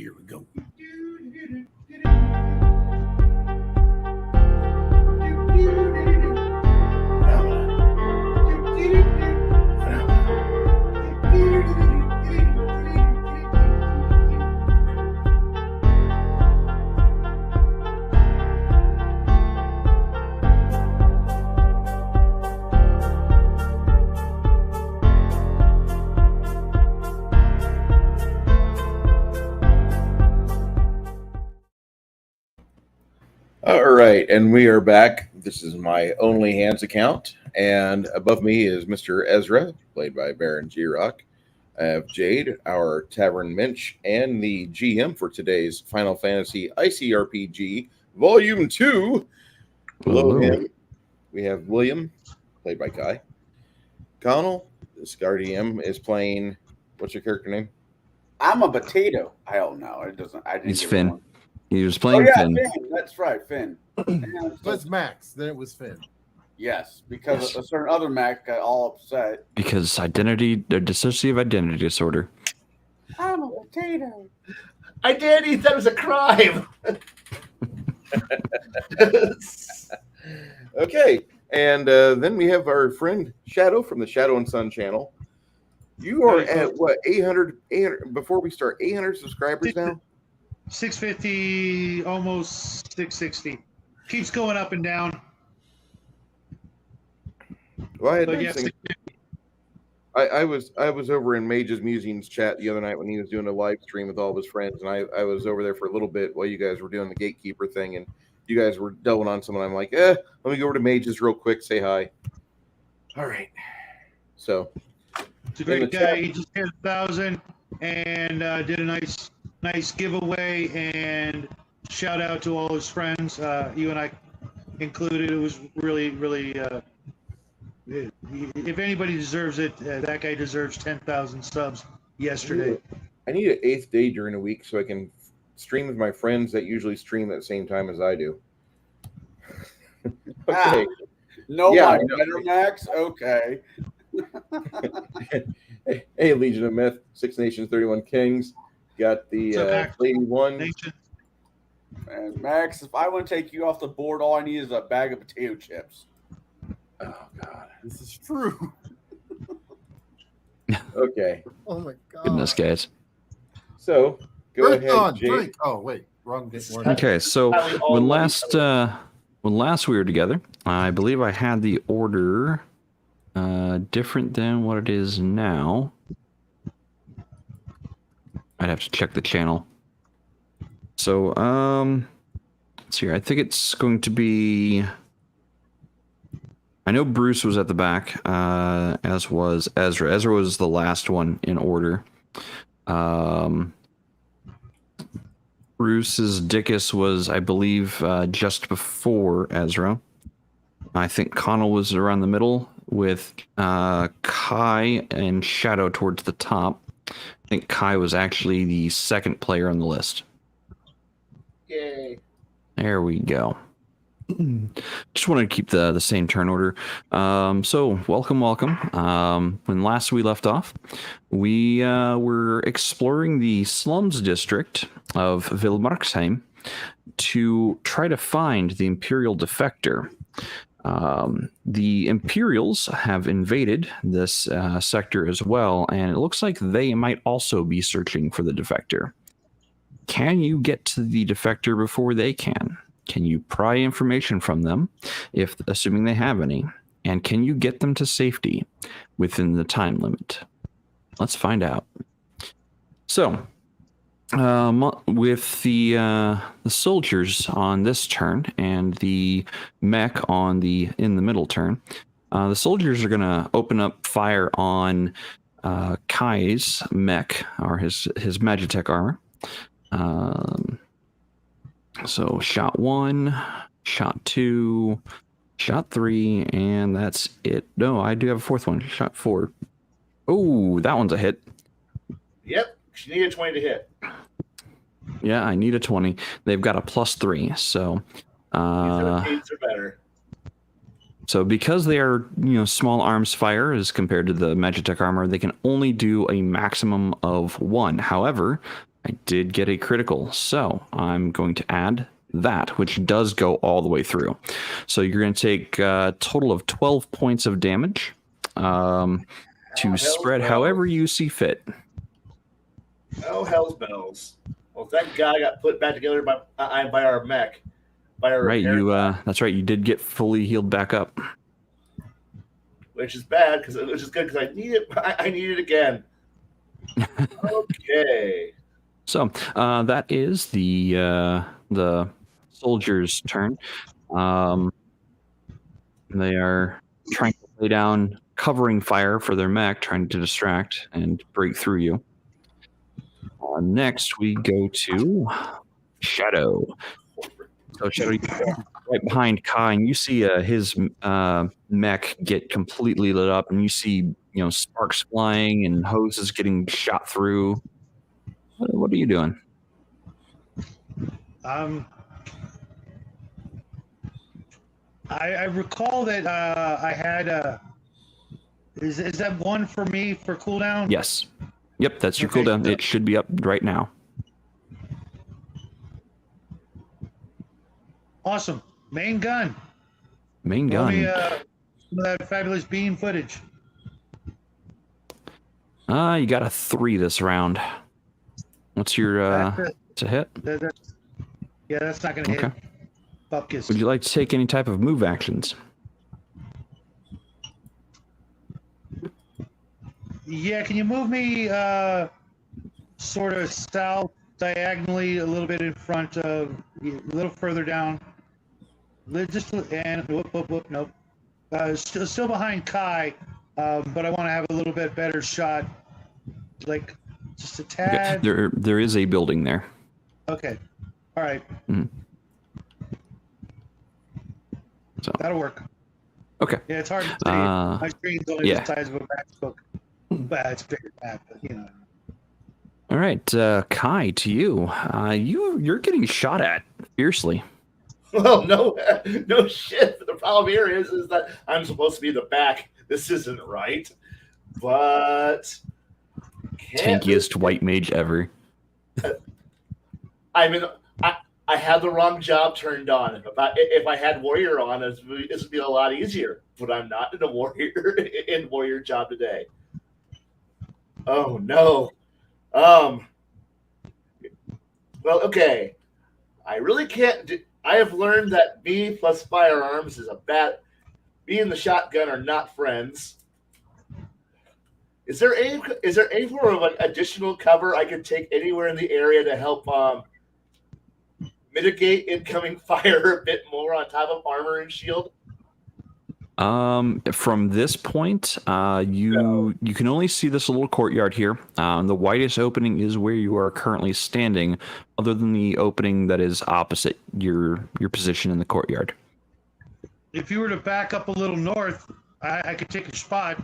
Here we go. All right, and we are back. This is my Only Hands account, and above me is Mr. Ezra, played by BaronGRock. I have Jaide, our Tavern Mensch, and the GM for today's Final Fantasy ICRPG Volume 2. Below him, we have William, played by Kai. Conall, the Cigar DM, is playing, what's your character name? I'm a potato. I don't know. It doesn't. I didn't. He's Finn. One. He was playing Finn. Finn. That's right, Finn. It was Max. Then it was Finn. Yes, because a certain other Max got all upset. Because dissociative identity disorder. I'm a potato. Identity, that was a crime. Okay, and then we have our friend Shadow from the Shadow and Sun channel. You are at what, 800 before we start, 800 subscribers now? 650, almost 660. Keeps going up and down. Well, I was over in Mage's Musings chat the other night when he was doing a live stream with all of his friends, and I was over there for a little bit while you guys were doing the gatekeeper thing, and you guys were delving on someone. I'm like, let me go over to Mage's real quick, say hi. All right. So it's a great guy. He just hit 1,000 and did a nice giveaway, and shout out to all his friends, you and I included. It was really, really. If anybody deserves it, that guy deserves 10,000 subs yesterday. I need an 8th day during the week so I can stream with my friends that usually stream at the same time as I do. Okay. Nobody better, Max? Okay. Hey, Legion of Myth, 6 Nations, 31 Kings. Got the Lady One. And Max, if I want to take you off the board, all I need is a bag of potato chips. Oh, God. This is true. Okay. Oh, my God. Goodness, guys. So, go ahead, Drink. Oh, wait. Wrong. Okay, so when last we were together, I believe I had the order different than what it is now. I'd have to check the channel. So, let's see here. I think it's going to be... I know Bruce was at the back, as was Ezra. Ezra was the last one in order. Bruce's Dickus was, I believe, just before Ezra. I think Conall was around the middle with Kai and Shadow towards the top. I think Kai was actually the second player on the list. Yay. There we go. Just wanted to keep the same turn order. So welcome. When last we left off, we were exploring the slums district of Villmarkshjem to try to find the Imperial Defector. The Imperials have invaded this sector as well, and it looks like they might also be searching for the Defector. Can you get to the Defector before they can? Can you pry information from them, assuming they have any? And can you get them to safety within the time limit? Let's find out. So, with the soldiers on this turn and the mech in the middle turn, the soldiers are going to open up fire on Kai's mech, or his Magitech armor. So shot 1, shot 2, shot 3, and that's it. No, I do have a 4th one. Shot 4. Oh, that one's a hit. Yep, you need a 20 to hit. Yeah, I need a 20. They've got a +3, so... 8s or better. So because they are, small arms fire as compared to the Magitech armor, they can only do a maximum of 1. However, I did get a critical, so I'm going to add that, which does go all the way through. So you're going to take a total of 12 points of damage to spread however you see fit. Oh, hell's bells. Well, thank God I got put back together by our mech. By our Right, repair guy, that's right. You did get fully healed back up. which is bad because which is good because I need it. I need it again. Okay. So that is the soldiers' turn. They are trying to lay down covering fire for their mech, trying to distract and break through you. Next, we go to Shadow. So Shadow, right behind Kai, and you see his mech get completely lit up, and you see sparks flying and hoses getting shot through. What are you doing? I recall that I had is that one for me for cooldown? Yes. Yep, that's your Okay. cooldown. It should be up right now. Awesome. Main gun. Main Roll gun. me some of that fabulous bean footage. You got a 3 this round. What's your to hit? That's not going to Okay. hit. Bupkis. Would you like to take any type of move actions? Yeah, can you move me sort of south diagonally a little bit in front of, a little further down? Just and whoop, nope. Still behind Kai, but I want to have a little bit better shot, like just a tad. Okay. There is a building there. Okay, all right. Mhm. So That'll work. okay. Yeah, it's hard to see. My screen's only yeah. the size of a MacBook. But it's bigger than that, but All right, Kai, to you. You're getting shot at fiercely. Well, no shit. The problem here is that I'm supposed to be in the back. This isn't right. But Tankiest white mage ever. I mean, I had the wrong job turned on. If I had warrior on, this would be a lot easier. But I'm not in a warrior job today. Oh no. Well, okay. I really can't do. I have learned that me plus firearms is a bad. Me and the shotgun are not friends. Is there any form of additional cover I can take anywhere in the area to help mitigate incoming fire a bit more on top of armor and shield? From this point, you can only see this little courtyard here. The widest opening is where you are currently standing, other than the opening that is opposite your position in the courtyard. if you were to back up a little north, I could take a spot.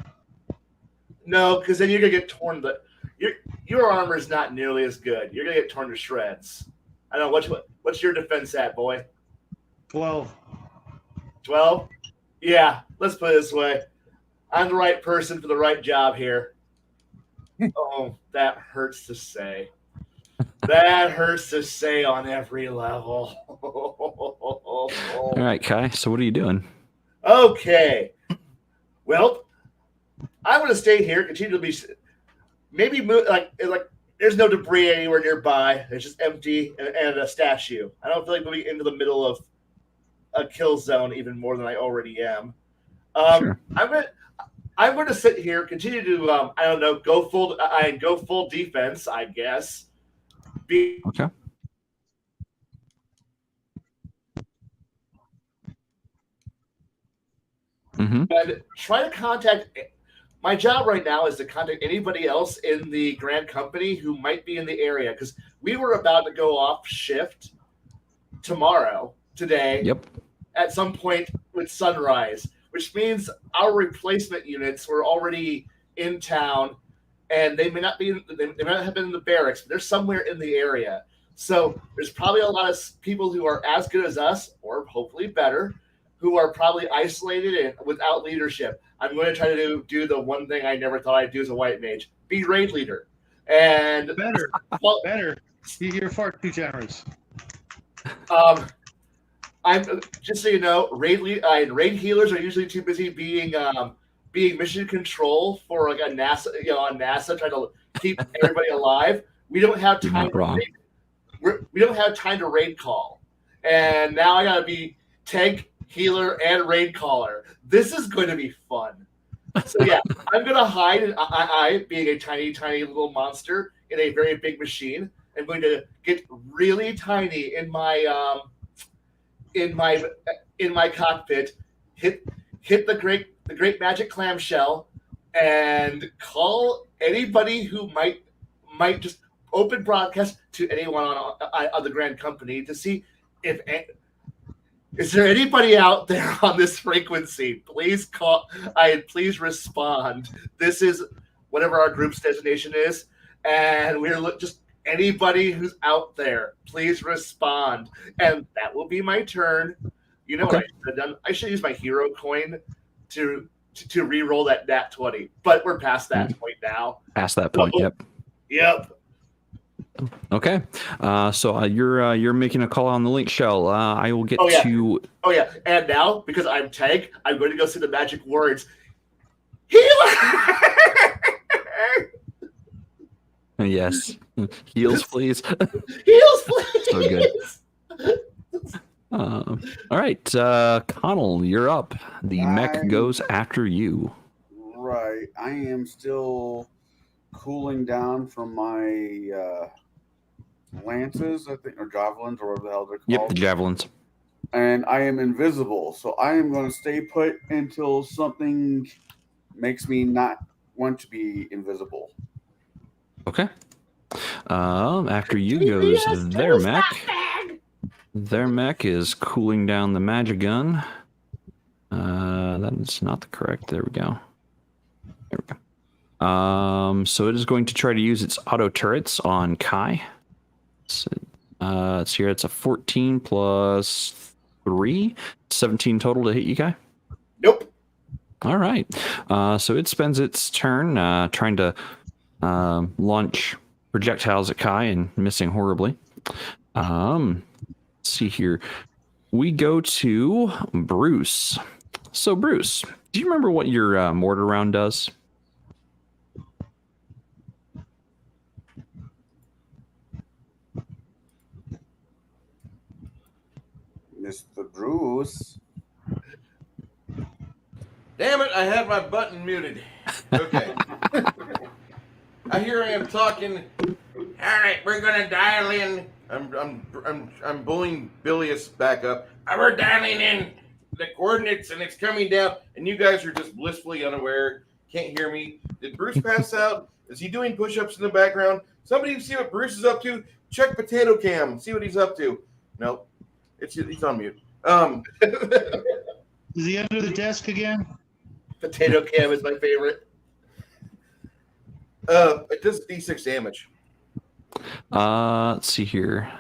No, because then you're gonna get torn. Your armor is not nearly as good. You're gonna get torn to shreds. I don't know what's your defense at, boy? 12. 12? Yeah, let's put it this way. I'm the right person for the right job here. Oh, that hurts to say. That hurts to say on every level. All right, Kai. So what are you doing? Okay. Well, I'm going to stay here, continue to be, maybe move, like there's no debris anywhere nearby. It's just empty and a statue. I don't feel like moving into the middle of a kill zone even more than I already am. Sure. I'm going to sit here, continue to I don't know, go full defense, I guess. Okay. Mm-hmm. And try to contact. My job right now is to contact anybody else in the Grand Company who might be in the area, because we were about to go off shift today. Yep. At some point with sunrise, which means our replacement units were already in town, and they may not be. They may not have been in the barracks, but they're somewhere in the area. So there's probably a lot of people who are as good as us, or hopefully better, who are probably isolated and without leadership. I'm going to try to do the one thing I never thought I'd do as a white mage: be raid leader. And Better. You're far too generous. I'm just so you know, raid healers are usually too busy being mission control for like a NASA, on NASA trying to keep everybody alive. We don't have You're time. not wrong. We don't have time to raid call, and now I gotta be tank, healer, and raid caller. This is going to be fun. So yeah, I'm gonna hide. And I, being a tiny little monster in a very big machine, I'm going to get really tiny in my cockpit, hit the great magic clamshell, and call anybody who might just open broadcast to anyone on the Grand Company to see if is there anybody out there on this frequency. Please call. Please respond. This is whatever our group's designation is, and we're just anybody who's out there. Please respond, and that will be my turn. You know what I should have done? I should use my hero coin to re-roll that nat 20, but we're past that point now. Past that point, yep. Yep. Okay, so you're making a call on the link shell. I will get to. Oh yeah, and now because I'm tank, I'm going to go see the magic words. Healer. Yes, heals, please. Heals, please. So good. All right, Conall, you're up. The mech goes after you. Right, I am still cooling down from my lances, I think, or javelins, or whatever the hell they're called. Yep, the javelins. And I am invisible, so I am going to stay put until something makes me not want to be invisible. Okay. After you goes their mech. Their mech is cooling down the magic gun. That is not the correct. There we go. There we go. So it is going to try to use its auto turrets on Kai. So, it's here. It's a 14 plus 3, 17 total to hit you, Kai. Nope. All right. So it spends its turn trying to launch projectiles at Kai and missing horribly. Let's see here. We go to Bruce. So Bruce, do you remember what your mortar round does? Mr. Bruce. Damn it! I had my button muted. Okay. Here I am talking. All right, we're gonna dial in. I'm bullying Bilius back up. We're dialing in the coordinates, and it's coming down. And you guys are just blissfully unaware. Can't hear me. Did Bruce pass out? Is he doing push-ups in the background? Somebody see what Bruce is up to? Check Potato Cam. See what he's up to. Nope. He's on mute. Is he under the desk again? Potato Cam is my favorite. It does D6 damage. Let's see here.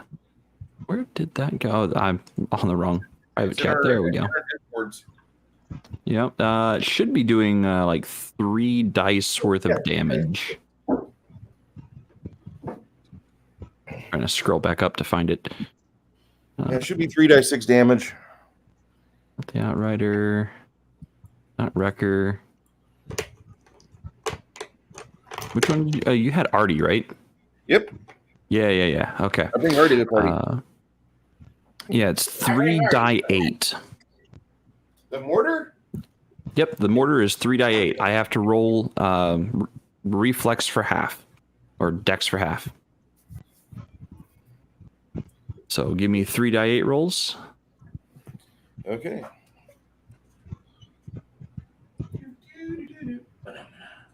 Where did that go? I'm on the wrong private chat. There we go. Yep. It should be doing like 3 dice worth of damage. Trying to scroll back up to find it. Yeah, it should be 3 dice 6 damage. The Outrider, not Wrecker. Which one? You had Artie, right? Yep. Yeah. Okay. I think Artie the party. Yeah, it's 3 die 8. The mortar? Yep, the mortar is 3 die 8. I have to roll reflex for half, or dex for half. So give me 3 die 8 rolls. Okay.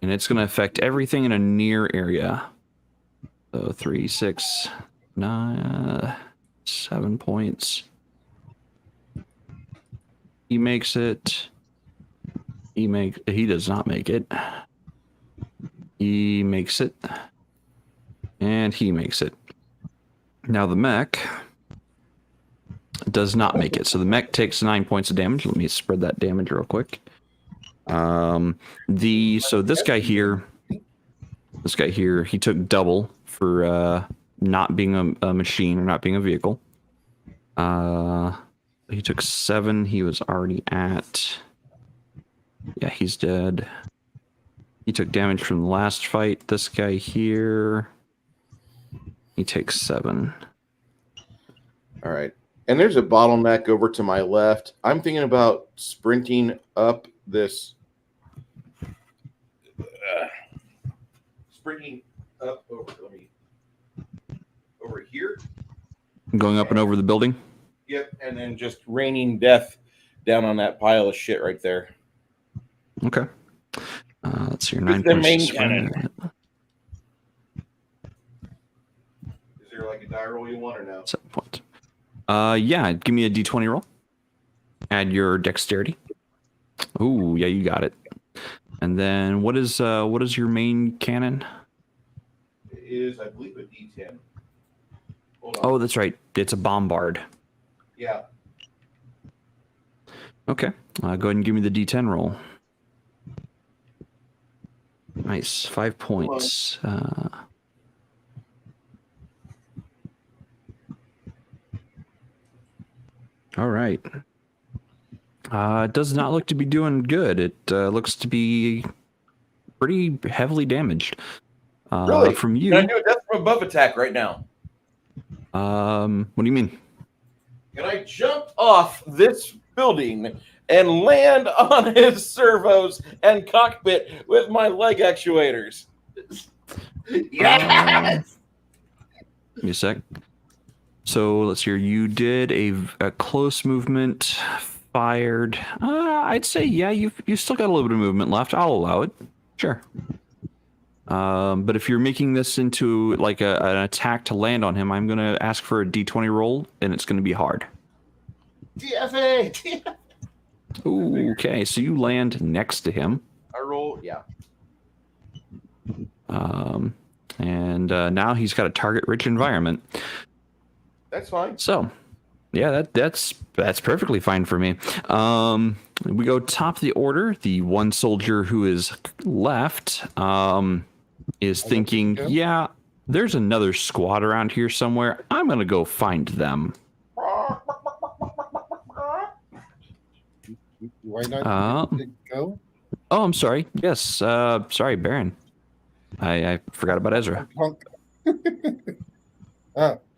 And it's going to affect everything in a near area. So 3, 6, 9, 7 points. He makes it. He does not make it. He makes it. And he makes it. Now the mech does not make it. So the mech takes 9 points of damage. Let me spread that damage real quick. So this guy here, he took double for not being a machine or not being a vehicle. He took 7. He was already at. Yeah, he's dead. He took damage from the last fight. This guy here, he takes 7. All right. And there's a bottleneck over to my left. I'm thinking about sprinting up this. Sprinting up over here. Going up and over the building. Yep. And then just raining death down on that pile of shit right there. Okay. Let's see your 9 the points. main to sprint. cannon. Is there like a die roll you want or no? 7 points. Yeah, give me a d20 roll. Add your dexterity. Ooh, yeah, you got it. And then what is your main cannon? It is, I believe, a D10. Hold on. Oh, that's right. It's a bombard. Yeah. Okay. Go ahead and give me the d10 roll. Nice. 5 points. All right. It does not look to be doing good. It looks to be pretty heavily damaged. Really? From you. Can I do a death from above attack right now? What do you mean? Can I jump off this building and land on his servos and cockpit with my leg actuators? Yes! Give me a sec. So let's hear. You did a close movement, fired. I'd say yeah. You've still got a little bit of movement left. I'll allow it. Sure. But if you're making this into like an attack to land on him, I'm gonna ask for a d20 roll, and it's gonna be hard. DFA! Ooh, okay, so you land next to him. I roll, yeah. And now he's got a target-rich environment. That's fine. So, yeah, that's perfectly fine for me. We go top of the order. The one soldier who is left is thinking, yeah, there's another squad around here somewhere. I'm gonna go find them. Why not go? Oh, I'm sorry. Yes, sorry, Baron. I forgot about Ezra.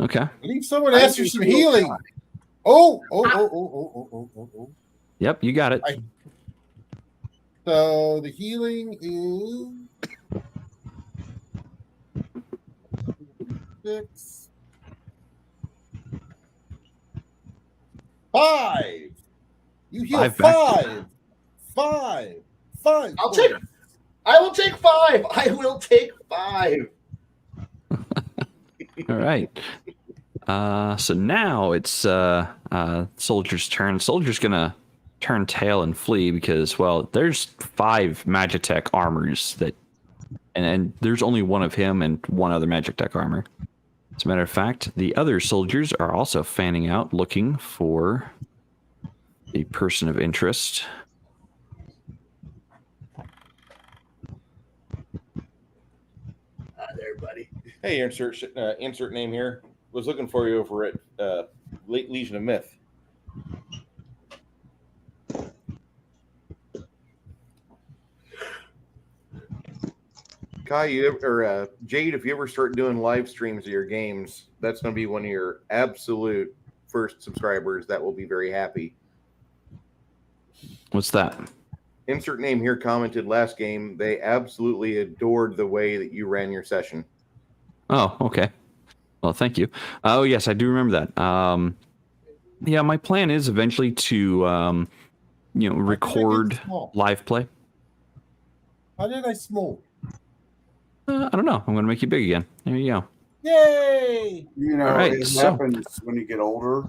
Okay. I need someone to ask for some healing. Oh. Yep, you got it. So the healing is 6, 5. You heal 5 back. 5. I will take 5. I will take 5. All right. So now it's Soldier's turn. Soldier's gonna turn tail and flee because, well, there's 5 Magitech armors that, and there's only one of him and one other Magitech armor. As a matter of fact, the other soldiers are also fanning out, looking for a person of interest. There, buddy. Hey, insert name here. Was looking for you over at Legion of Myth. Kai, Jade, if you ever start doing live streams of your games, that's going to be one of your absolute first subscribers that will be very happy. What's that? Insert name here commented last game. They absolutely adored the way that you ran your session. Oh, okay. Well, thank you. Oh, yes, I do remember that. Yeah, my plan is eventually to, record live play. How did I small? I don't know. I'm going to make you big again. There you go. Yay! You know, All right, it so- happens when you get older.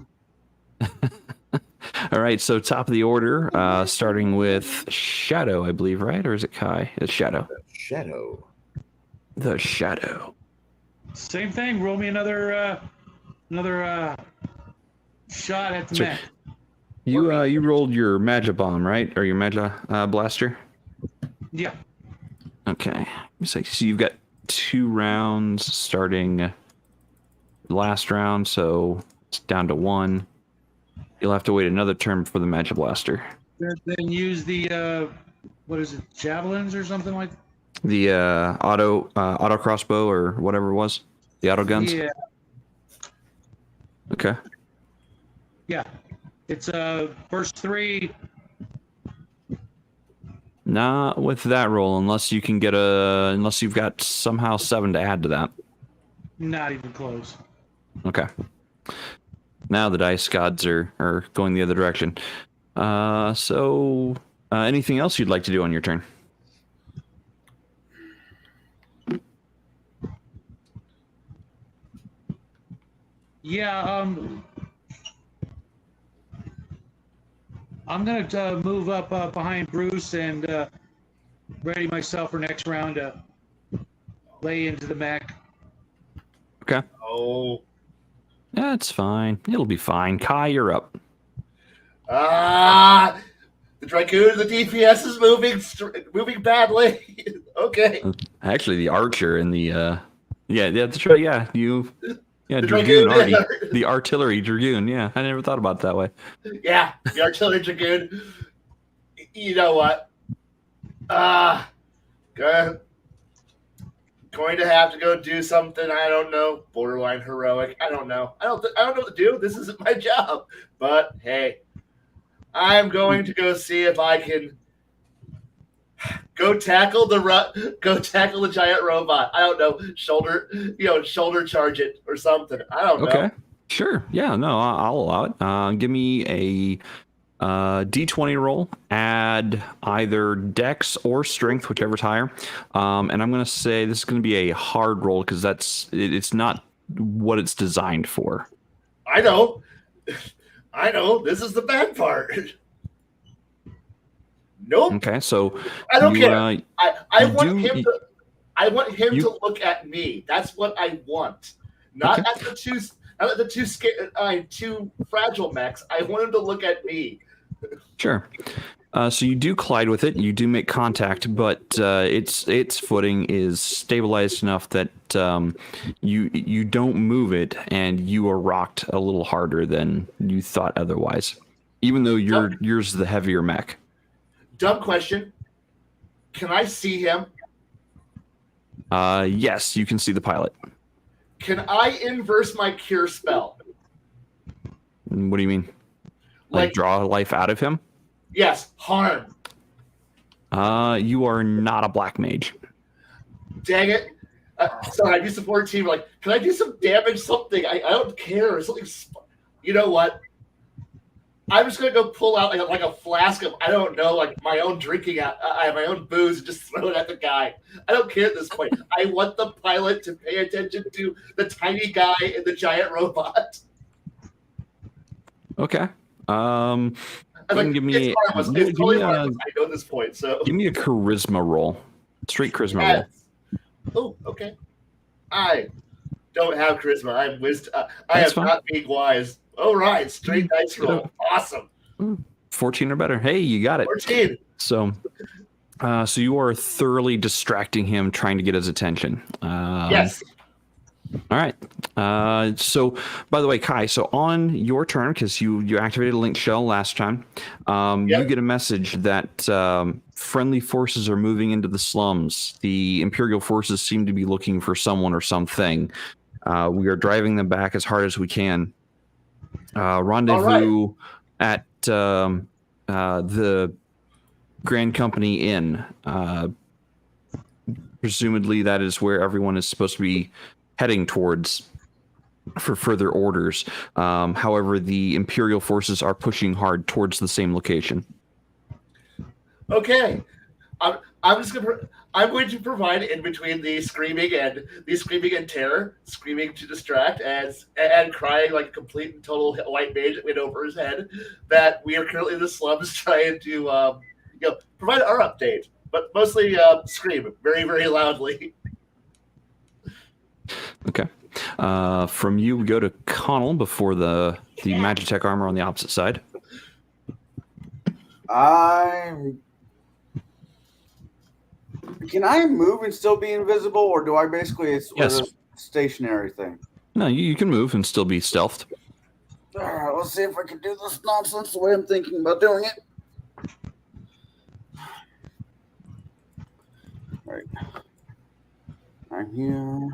All right, so top of the order, starting with Shadow, I believe, right? Or is it Kai? It's Shadow. Shadow. The Shadow. Same thing. Roll me another shot at the Sure. mech. You rolled your Magia Bomb, right? Or your Magia Blaster? Yeah. Okay. So you've got 2 rounds starting last round, so it's down to 1. You'll have to wait another turn for the Magic Blaster. Then use the what is it, javelins or something like that? The auto crossbow or whatever it was. The auto guns. Yeah, Okay. yeah. It's first 3. Not with that roll, unless you can get unless you've got somehow 7 to add to that. Not even close. Okay. Now the dice gods are going the other direction. So anything else you'd like to do on your turn? Yeah, I'm gonna move up behind Bruce and ready myself for next round to lay into the mech. Okay. Oh. That's fine. It'll be fine. Kai, you're up. Ah, the Dragoon, the DPS is moving badly. Okay. Actually, the archer and the yeah, that's right. Yeah, The dragoon already. yeah. The artillery dragoon. Yeah, I never thought about it that way. Yeah, the artillery dragoon. You know what? Going to have to go do something. I don't know. Borderline heroic. I don't know. I don't know what to do. This isn't my job. But hey, I'm going to go see if I can go tackle the giant robot. I don't know. Shoulder charge it or something. I don't know. Okay. Sure. Yeah. No, I'll allow it. Give me a D20 roll. Add either Dex or Strength, whichever's higher. And I'm going to say this is going to be a hard roll because it's not what it's designed for. I know. This is the bad part. Nope. Okay. So I don't care. I want do- him to. I want him you- to look at me. That's what I want. Not Okay. at the two fragile mechs. I want him to look at me. Sure. So you do collide with it. You do make contact, but its footing is stabilized enough that you don't move it, and you are rocked a little harder than you thought otherwise. Even though yours is the heavier mech. Dumb question. Can I see him? Yes, you can see the pilot. Can I inverse my cure spell? What do you mean? Like draw life out of him? Yes, harm. You are not a black mage. Dang it. Sorry, I do support team. Like, can I do some damage? Something. I don't care. Something. You know what? I'm just gonna go pull out like a flask of I don't know, like my own drinking. I have my own booze and just throw it at the guy. I don't care at this point. I want the pilot to pay attention to the tiny guy and the giant robot. Okay. Give me it's harmless. It's totally harmless. I know at this point. So give me a charisma roll. Straight charisma roll. Oh, okay. I don't have charisma. I'm wisdom. I That's am fine. not being wise. All right, straight dice roll. Awesome. 14 or better. Hey, you got it. 14. So you are thoroughly distracting him, trying to get his attention. Yes. All right. So, by the way, Kai, so on your turn, because you activated a linked shell last time, you get a message that friendly forces are moving into the slums. The Imperial forces seem to be looking for someone or something. We are driving them back as hard as we can. Rendezvous at the Grand Company Inn. Presumably that is where everyone is supposed to be heading towards for further orders. However, the Imperial forces are pushing hard towards the same location. Okay. I'm going to provide in between the screaming and terror, screaming to distract and crying like a complete and total white mage that went over his head, that we are currently in the slums trying to provide our update, but mostly scream very, very loudly. Okay. From you, we go to Conall before the Magitech armor on the opposite side. Can I move and still be invisible, or do I basically it's Yes. a stationary thing? No, you can move and still be stealthed. All right, let's see if I can do this nonsense the way I'm thinking about doing it. Right. I'm here.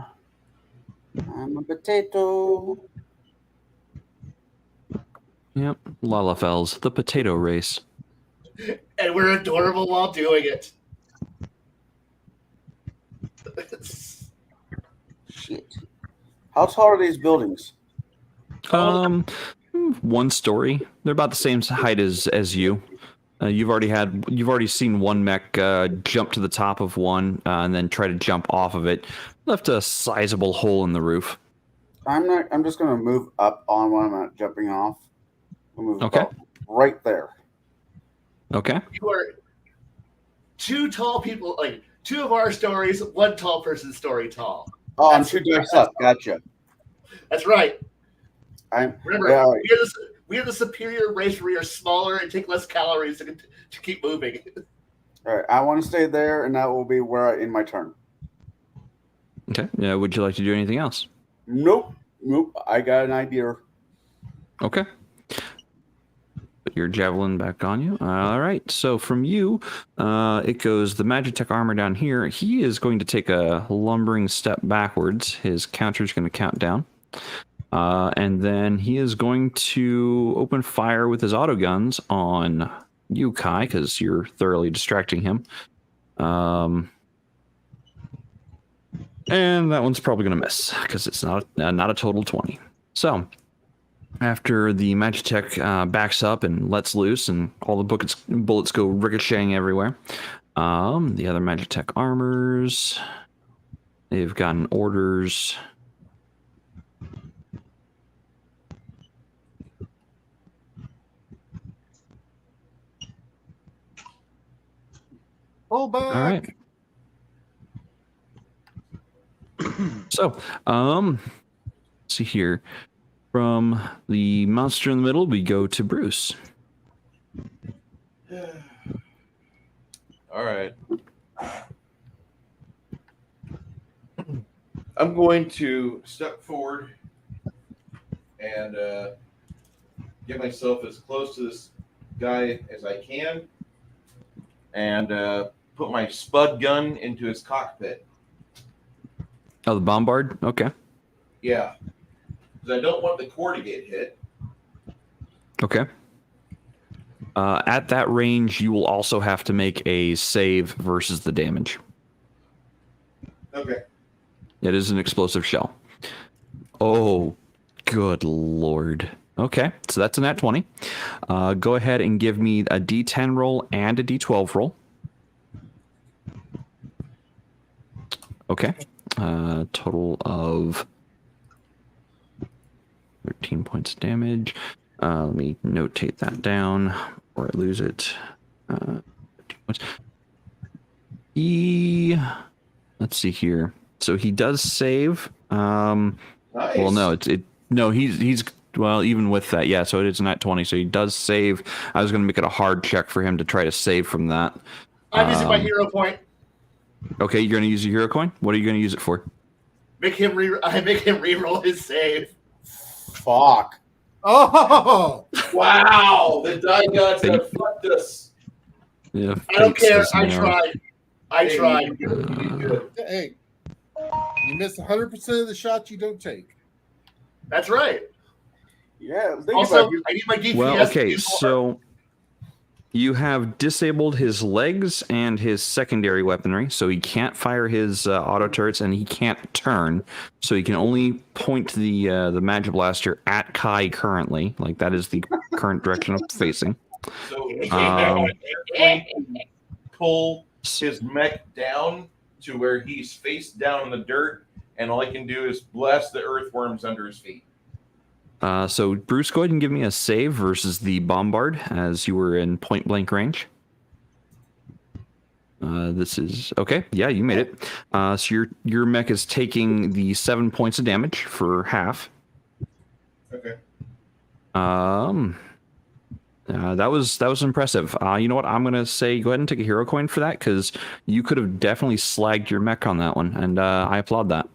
I'm a potato. Yep, Lalafells, the potato race. And we're adorable while doing it. Shit. How tall are these buildings? One story. They're about the same height as you. You've already seen one mech jump to the top of one and then try to jump off of it. Left a sizable hole in the roof. I'm just gonna move up on one. I'm not jumping off. I'll move Okay. up right there. Okay. You are two tall people, like two of our stories, one tall person's story tall. Oh, I'm 2 dice up. Gotcha. That's right. Remember, yeah, we are the superior race where we are smaller and take less calories to keep moving. all right. I want to stay there, and that will be where I end my turn. Okay. Would you like to do anything else? Nope. I got an idea. Okay. Put your javelin back on you. All right. So from you, it goes the Magitech armor down here. He is going to take a lumbering step backwards. His counter is going to count down. And then he is going to open fire with his auto guns on you, Kai, because you're thoroughly distracting him. And that one's probably going to miss because it's not a total 20. So after the Magitech backs up and lets loose and all the bullets go ricocheting everywhere, the other Magitech armors, they've gotten orders. Pull back. All right. So, see here. From the monster in the middle, we go to Bruce. All right. I'm going to step forward and get myself as close to this guy as I can and put my spud gun into his cockpit. Oh, the bombard? Okay. Yeah. Because I don't want the core to get hit. Okay. At that range, you will also have to make a save versus the damage. Okay. It is an explosive shell. Oh, good lord. Okay, so that's a nat 20. Go ahead and give me a D10 roll and a D12 roll. Okay. Total of 13 points of damage. Let me notate that down or I lose it. 13 points. Let's see here. So he does save. Nice. Well, no, he's well, even with that, yeah. So it is not 20. So he does save. I was going to make it a hard check for him to try to save from that. I'm using my hero point. Okay, you're going to use your hero coin. What are you going to use it for? I make him re-roll his save. Fuck. Oh, Wow. The die gods have fucked us. Yeah, I don't fake care. says I no. tried. Hey, you did good. hey. You miss 100% of the shots you don't take. That's right. Yeah. Think Also, about it. I need my DPS. Well, to okay, do more. so you have disabled his legs and his secondary weaponry, so he can't fire his auto turrets and he can't turn, so he can only point the magic blaster at Kai currently. Like that is the current direction of facing. So Um, pull his mech down to where he's face down in the dirt, and all I can do is blast the earthworms under his feet. So Bruce, go ahead and give me a save versus the bombard as you were in point blank range. This is okay. Yeah, you made it. So your mech is taking the 7 points of damage for half. Okay. That was impressive. You know what? I'm gonna say go ahead and take a hero coin for that because you could have definitely slagged your mech on that one, and I applaud that.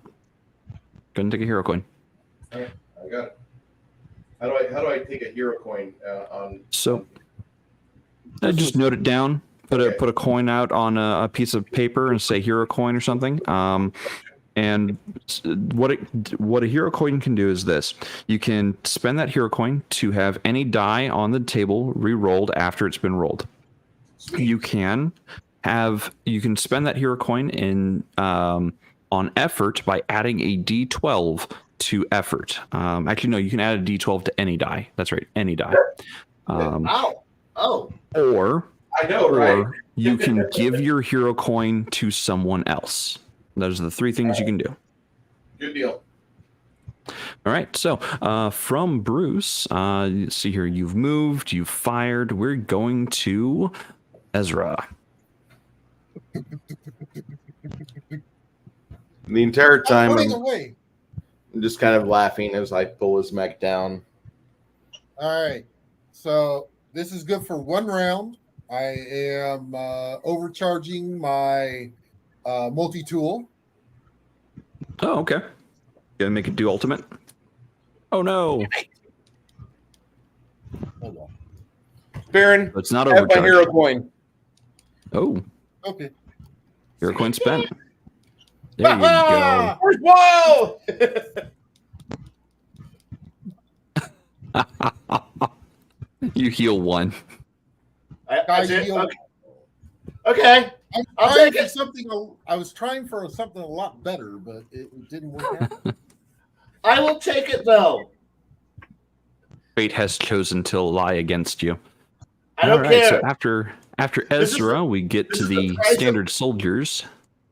Go ahead and take a hero coin. I got it. How do I take a hero coin on? So just note it down. Put a coin out on a piece of paper and say hero coin or something. And what a hero coin can do is this: you can spend that hero coin to have any die on the table re-rolled after it's been rolled. You can spend that hero coin in on effort by adding a D12 to effort. Actually, no, you can add a D12 to any die. That's right, any die. Or I know, right? Or you can give your hero coin to someone else. Those are the three things you can do. Good deal. All right, so from Bruce, see here, you've moved, you've fired. We're going to Ezra. The entire time Putting away. I'm just kind of laughing as I pull his mech down. All right. So this is good for one round. I am overcharging my multi-tool. Oh, okay. Gonna make it do ultimate? Oh no. Hold on. Baron, It's not have my overcharged. hero coin. Oh, Okay. hero coin spent. There you go. Whoa! You heal one. Guys, That's it? heal. Okay. I'll take it. I was trying for something a lot better, but it didn't work out. I will take it though. Fate has chosen to lie against you. I don't care. So after This is Ezra, the- we get this to is the the price of- standard soldiers.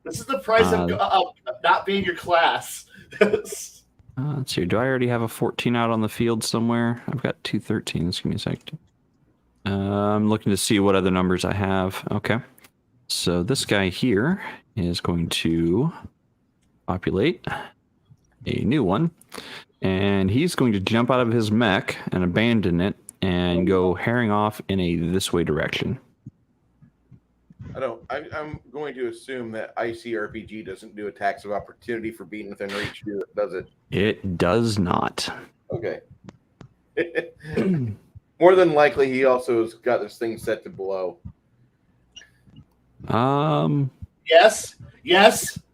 This is the price of not being your class. Let's see. Do I already have a 14 out on the field somewhere? I've got two 13s. Give me a second. I'm looking to see what other numbers I have. Okay. So this guy here is going to populate a new one. And he's going to jump out of his mech and abandon it and go herring off in a this way direction. I'm going to assume that ICRPG doesn't do a tax of opportunity for being within reach, does it? It does not. Okay. More than likely, he also has got this thing set to blow. Yes.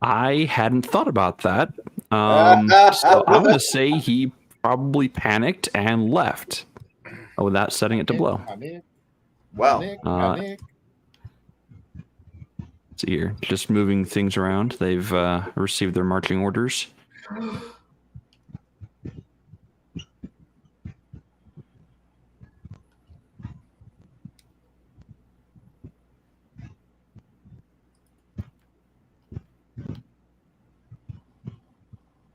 I hadn't thought about that. So I'm going to say he probably panicked and left without setting it to blow. Wow. Let's see here. Just moving things around. They've received their marching orders.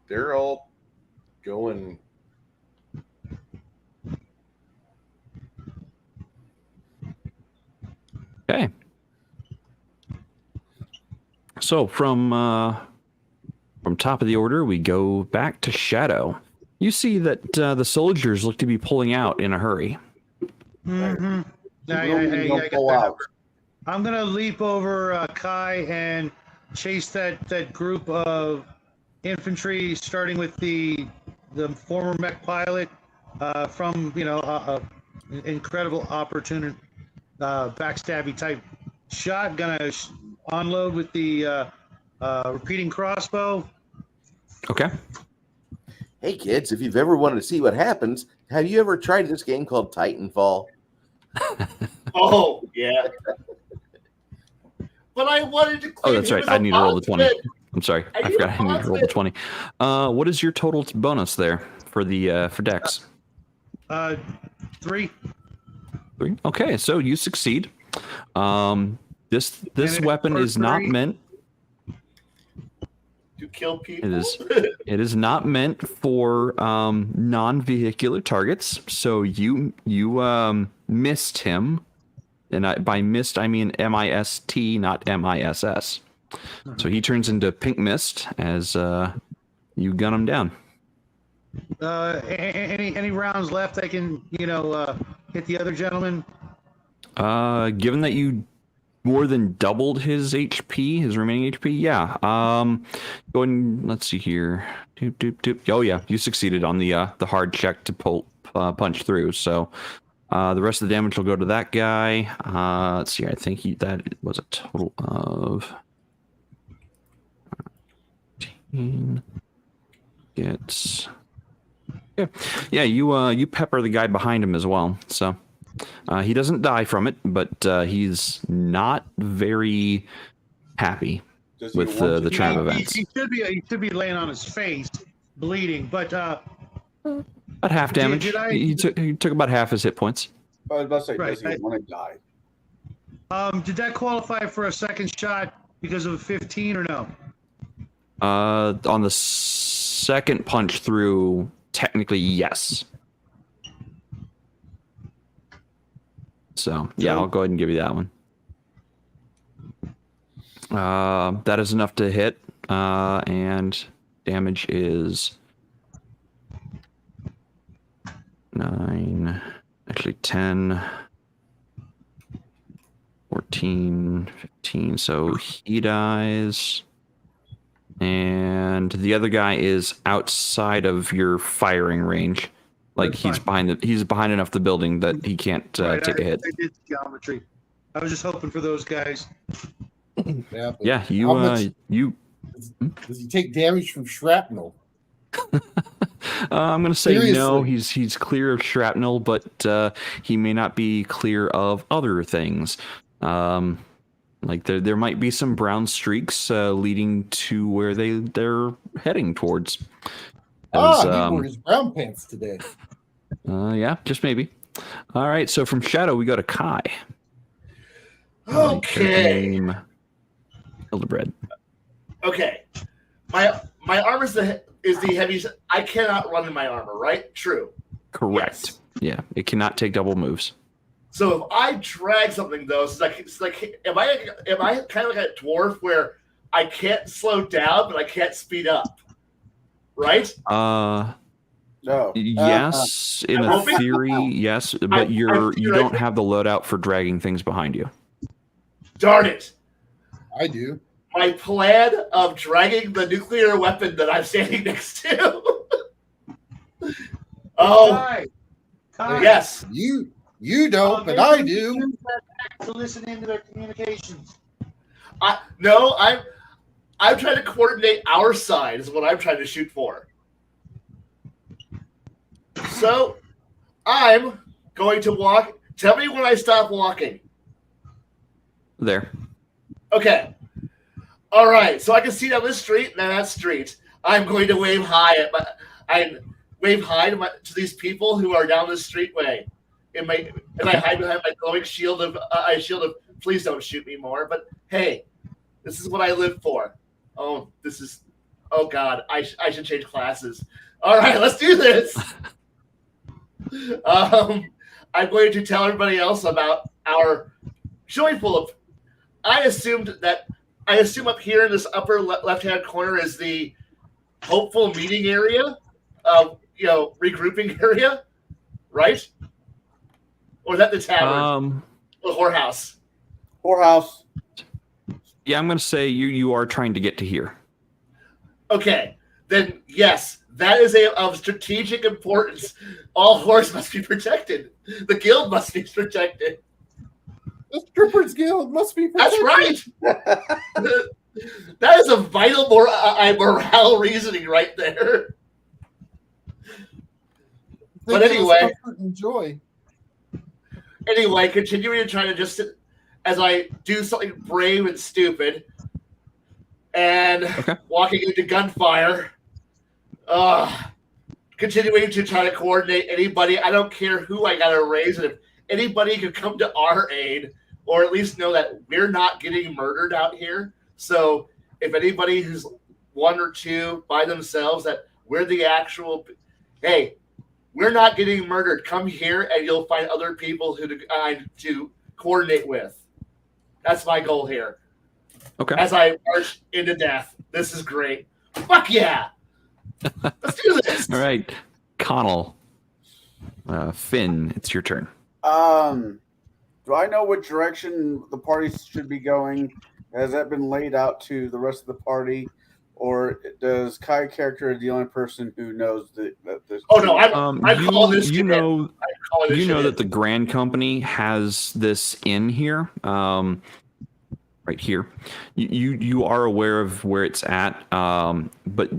They're all going. Okay. So from top of the order, we go back to Shadow. You see that the soldiers look to be pulling out in a hurry. Mm-hmm. I Pull out. I'm gonna leap over Kai and chase that group of infantry, starting with the former mech pilot from incredible opportunity backstabby type shot. Gonna unload with the repeating crossbow. Okay. Hey kids, if you've ever wanted to see what happens, have you ever tried this game called Titanfall? Oh yeah. But I wanted to. Oh, that's right. I need to roll the 20. I'm sorry. I forgot I need to roll the 20. What is your total bonus there for the for Dex? 3. 3. Okay, so you succeed. This weapon is not meant to kill people. It is not meant for non-vehicular targets. So you missed him, and by missed I mean MIST, not MISS. So he turns into pink mist as you gun him down. Any rounds left? I can hit the other gentleman. Given that you more than doubled his HP, his remaining HP, yeah. Go ahead and let's see here. Doop, doop, doop. Oh yeah, you succeeded on the hard check to punch through. So the rest of the damage will go to that guy. Let's see. I think that was a total of 15. Gets. Yeah. You pepper the guy behind him as well. So he doesn't die from it, but he's not very happy Does he with want to the be? turn of events. He should be laying on his face, bleeding. But About half damage. He took about half his hit points. I was about to say, Right, does he want to die? did that qualify for a second shot because of 15 or no? On the second punch through, technically yes. So yeah, I'll go ahead and give you that one. That is enough to hit, and damage is 9, actually 10, 14, 15. So he dies, and the other guy is outside of your firing range. Like That's fine. he's behind enough the building that he can't take a hit. I did geometry. I was just hoping for those guys. Yeah, but Yeah, how much you. does he take damage from shrapnel? I'm gonna say no. Seriously? He's clear of shrapnel, but he may not be clear of other things. Like there might be some brown streaks leading to where they're heading towards. He As, wore his brown pants today. yeah, just maybe. All right, so from Shadow we go to Kai. Okay. Hildebrand. Okay. My armor is the heaviest. I cannot run in my armor, right? True. Correct. Yes. Yeah, it cannot take double moves. So if I drag something though, it's like am I kind of like a dwarf where I can't slow down but I can't speed up? Right? No. Yes, in I a won't be- theory, yes, but you don't theoretically- have the loadout for dragging things behind you. Darn it. I do. My plan of dragging the nuclear weapon that I'm standing next to. Oh, Kai, yes. You don't, but I do. To listen into their communications. No, I'm trying to coordinate our side is what I'm trying to shoot for. So I'm going to walk. Tell me when I stop walking. There. Okay. All right. So I can see down this street and that street. I'm going to wave hi to these people who are down this streetway. And I hide behind my glowing shield of please don't shoot me more. But hey, this is what I live for. Oh God, I should change classes. All right, let's do this. I'm going to tell everybody else about our showing full of. I assume up here in this upper left-hand corner is the hopeful meeting area, regrouping area, right? Or is that the tavern? The whorehouse. Whorehouse. Yeah, I'm going to say you are trying to get to here. Okay, then yes, that is of strategic importance. All whores must be protected. The guild must be protected. The Strippers Guild must be That's protected. right. That is a vital morale reasoning right there. But anyway, Comfort and joy. Anyway, continuing to try to just as I do something brave and stupid, and walking into gunfire, continuing to try to coordinate anybody. I don't care who I got to raise, and if anybody could come to our aid, or at least know that we're not getting murdered out here. So if anybody who's one or two by themselves, that we're the actual, hey, we're not getting murdered. Come here and you'll find other people who to coordinate with. That's my goal here. Okay. As I march into death. This is great. Fuck yeah. Let's do this. All right. Conall. Finn, it's your turn. Do I know what direction the party should be going? Has that been laid out to the rest of the party? or does Kai character the only person who knows that this? Oh no, I'm calling this. You shit know, in. I'm calling this you shit know in. that the Grand Company has this in here, right here. You are aware of where it's at, but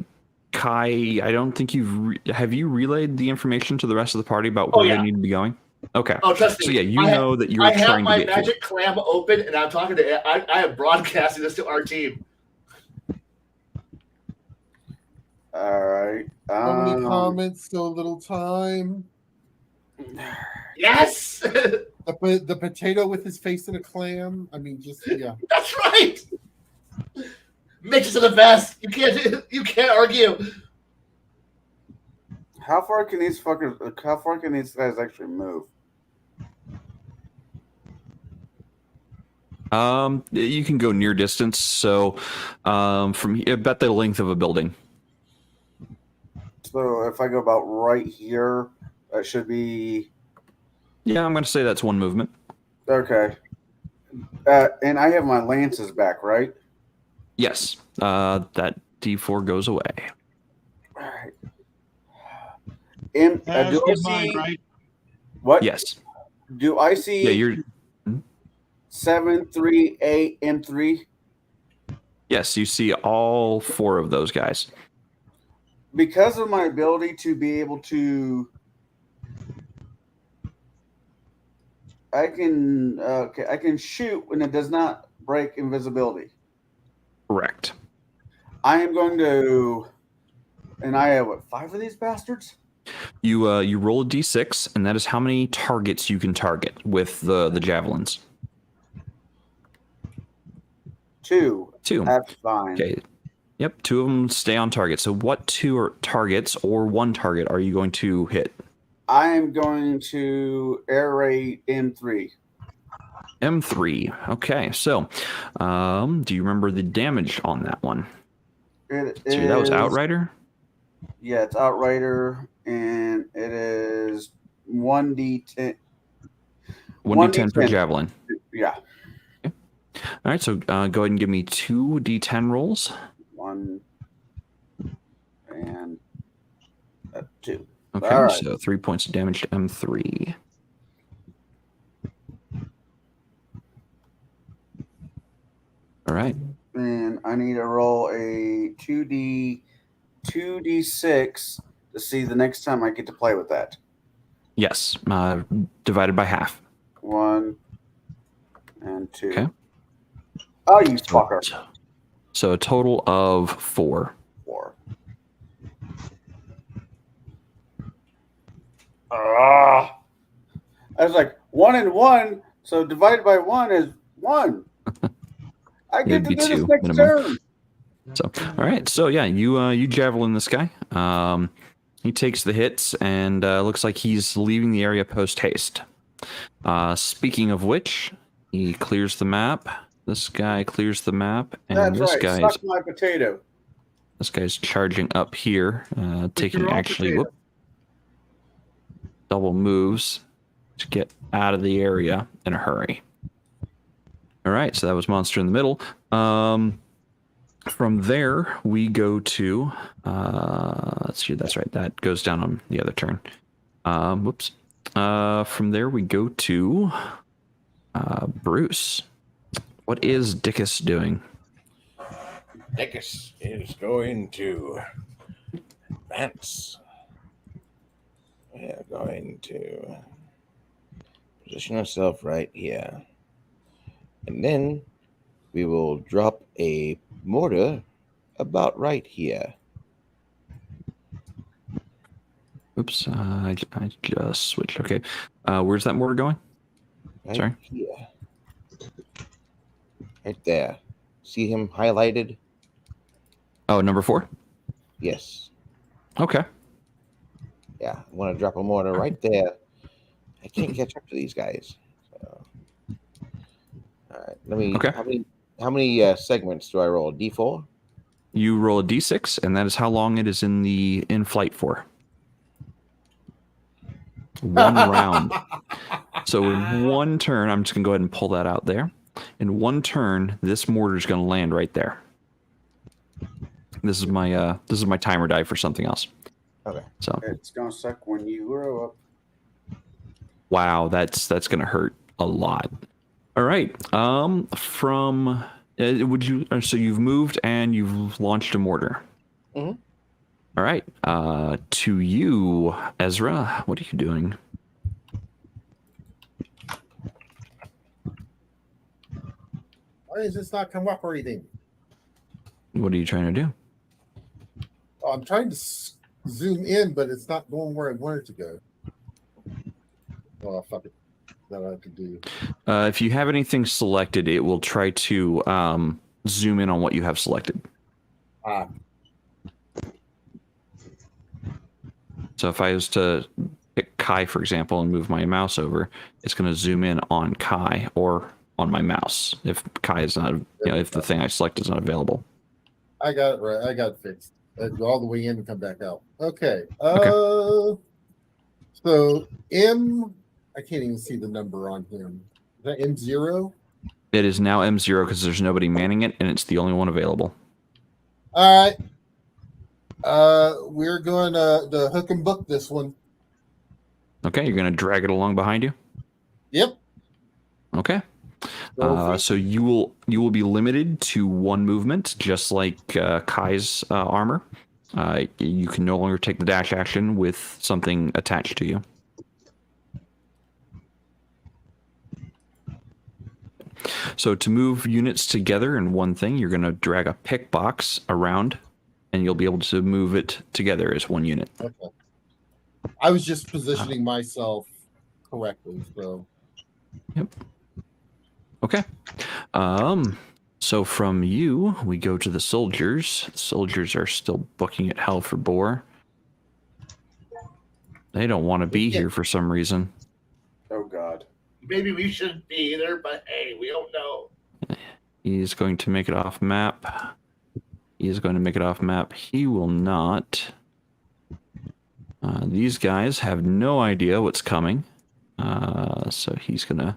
Kai, I don't think have you relayed the information to the rest of the party about where they need to be going? Okay. Oh, trust me. So yeah, you know that you're trying to get here. I have my magic clam open, and I'm talking to. I am broadcasting this to our team. All right. So many comments, so little time. Yes. The potato with his face in a clam. I mean, just yeah. That's right. Mixes are the best. You can't argue. How far can these guys actually move? You can go near distance, so from about the length of a building. So if I go about right here, that should be. Yeah, I'm going to say that's one movement. Okay. And I have my lances back, right? Yes. That D4 goes away. All right. Do I see mine, right? what? Yes. Do I see? Yeah, you're. 7, 3, 8, and 3. Yes, you see all 4 of those guys. Because of my ability to be able to, I can shoot when it does not break invisibility. Correct. I am going to, and I have 5 of these bastards. You roll a d6, and that is how many targets you can target with the javelins. 2. 2. That's fine. Okay. Yep, 2 of them stay on target. So what 2 targets or 1 target are you going to hit? I am going to air raid M3. M3. Okay, so do you remember the damage on that one? That was Outrider? Yeah, it's Outrider, and it is 1d10. 1d10 per javelin. Yeah. Okay. All right, so go ahead and give me 2 d10 rolls. 1 and 2. Okay, right. So 3 points of damage to M3. All right. And I need to roll a 2d6 to see the next time I get to play with that. Yes, divided by half. 1 and 2. Okay. Oh, you fucker. So a total of 4. 4. I was like 1 and 1, so divided by 1 is 1. I get to do this next turn. So, all right. So yeah, you javelin this guy. He takes the hits and looks like he's leaving the area post haste. Speaking of which, he clears the map. This guy clears the map, and That's right. guy's Suck my potato. This guy's charging up here, taking actually double moves to get out of the area in a hurry. All right, so that was monster in the middle. From there, we go to let's see. That's right. That goes down on the other turn. Whoops. From there, we go to Bruce. What is Dickus doing? Dickus is going to advance. We are going to position ourselves right here. And then we will drop a mortar about right here. Oops, I just switched. Okay. Where's that mortar going? Right Sorry? here. Right there. See him highlighted? Oh, number 4? Yes. Okay. Yeah, I want to drop a mortar right there. I can't catch up to these guys. So. All right. Let me. Okay. How many segments do I roll? D4? You roll a d6, and that is how long it is in flight for. 1 round. So in 1 turn, I'm just going to go ahead and pull that out there. In 1 turn, this mortar is going to land right there. This is my timer die for something else. Okay. So It's gonna suck when you grow up. wow, that's gonna hurt a lot. All right. From would you? So you've moved and you've launched a mortar. Mhm. All right. To you, Ezra. What are you doing? Why is this not cooperating? What are you trying to do? Oh, I'm trying to zoom in, but it's not going where I want it to go. Oh, fuck it. That I could do. If you have anything selected, it will try to zoom in on what you have selected. Ah, So if I was to pick Kai, for example, and move my mouse over, it's going to zoom in on Kai or on my mouse if Kai is not, if the thing I select is not available. I got it right. I got it fixed. Go all the way in and come back out. Okay. So I can't even see the number on him. Is that M0? It is now M0 because there's nobody manning it, and it's the only one available. All right. We're going to hook and book this one. Okay, you're going to drag it along behind you? Yep. Okay. So you will be limited to one movement, just like Kai's armor. You can no longer take the dash action with something attached to you. So to move units together in one thing, you're going to drag a pick box around, and you'll be able to move it together as one unit. Okay. I was just positioning myself correctly, so. Yep. Okay. So from you, we go to the soldiers. The soldiers are still booking at Hell for Boar. They don't want to be here for some reason. Oh God. Maybe we shouldn't be either, but hey, we don't know. He's going to make it off map. He is going to make it off map. He will not. These guys have no idea what's coming. So he's going to...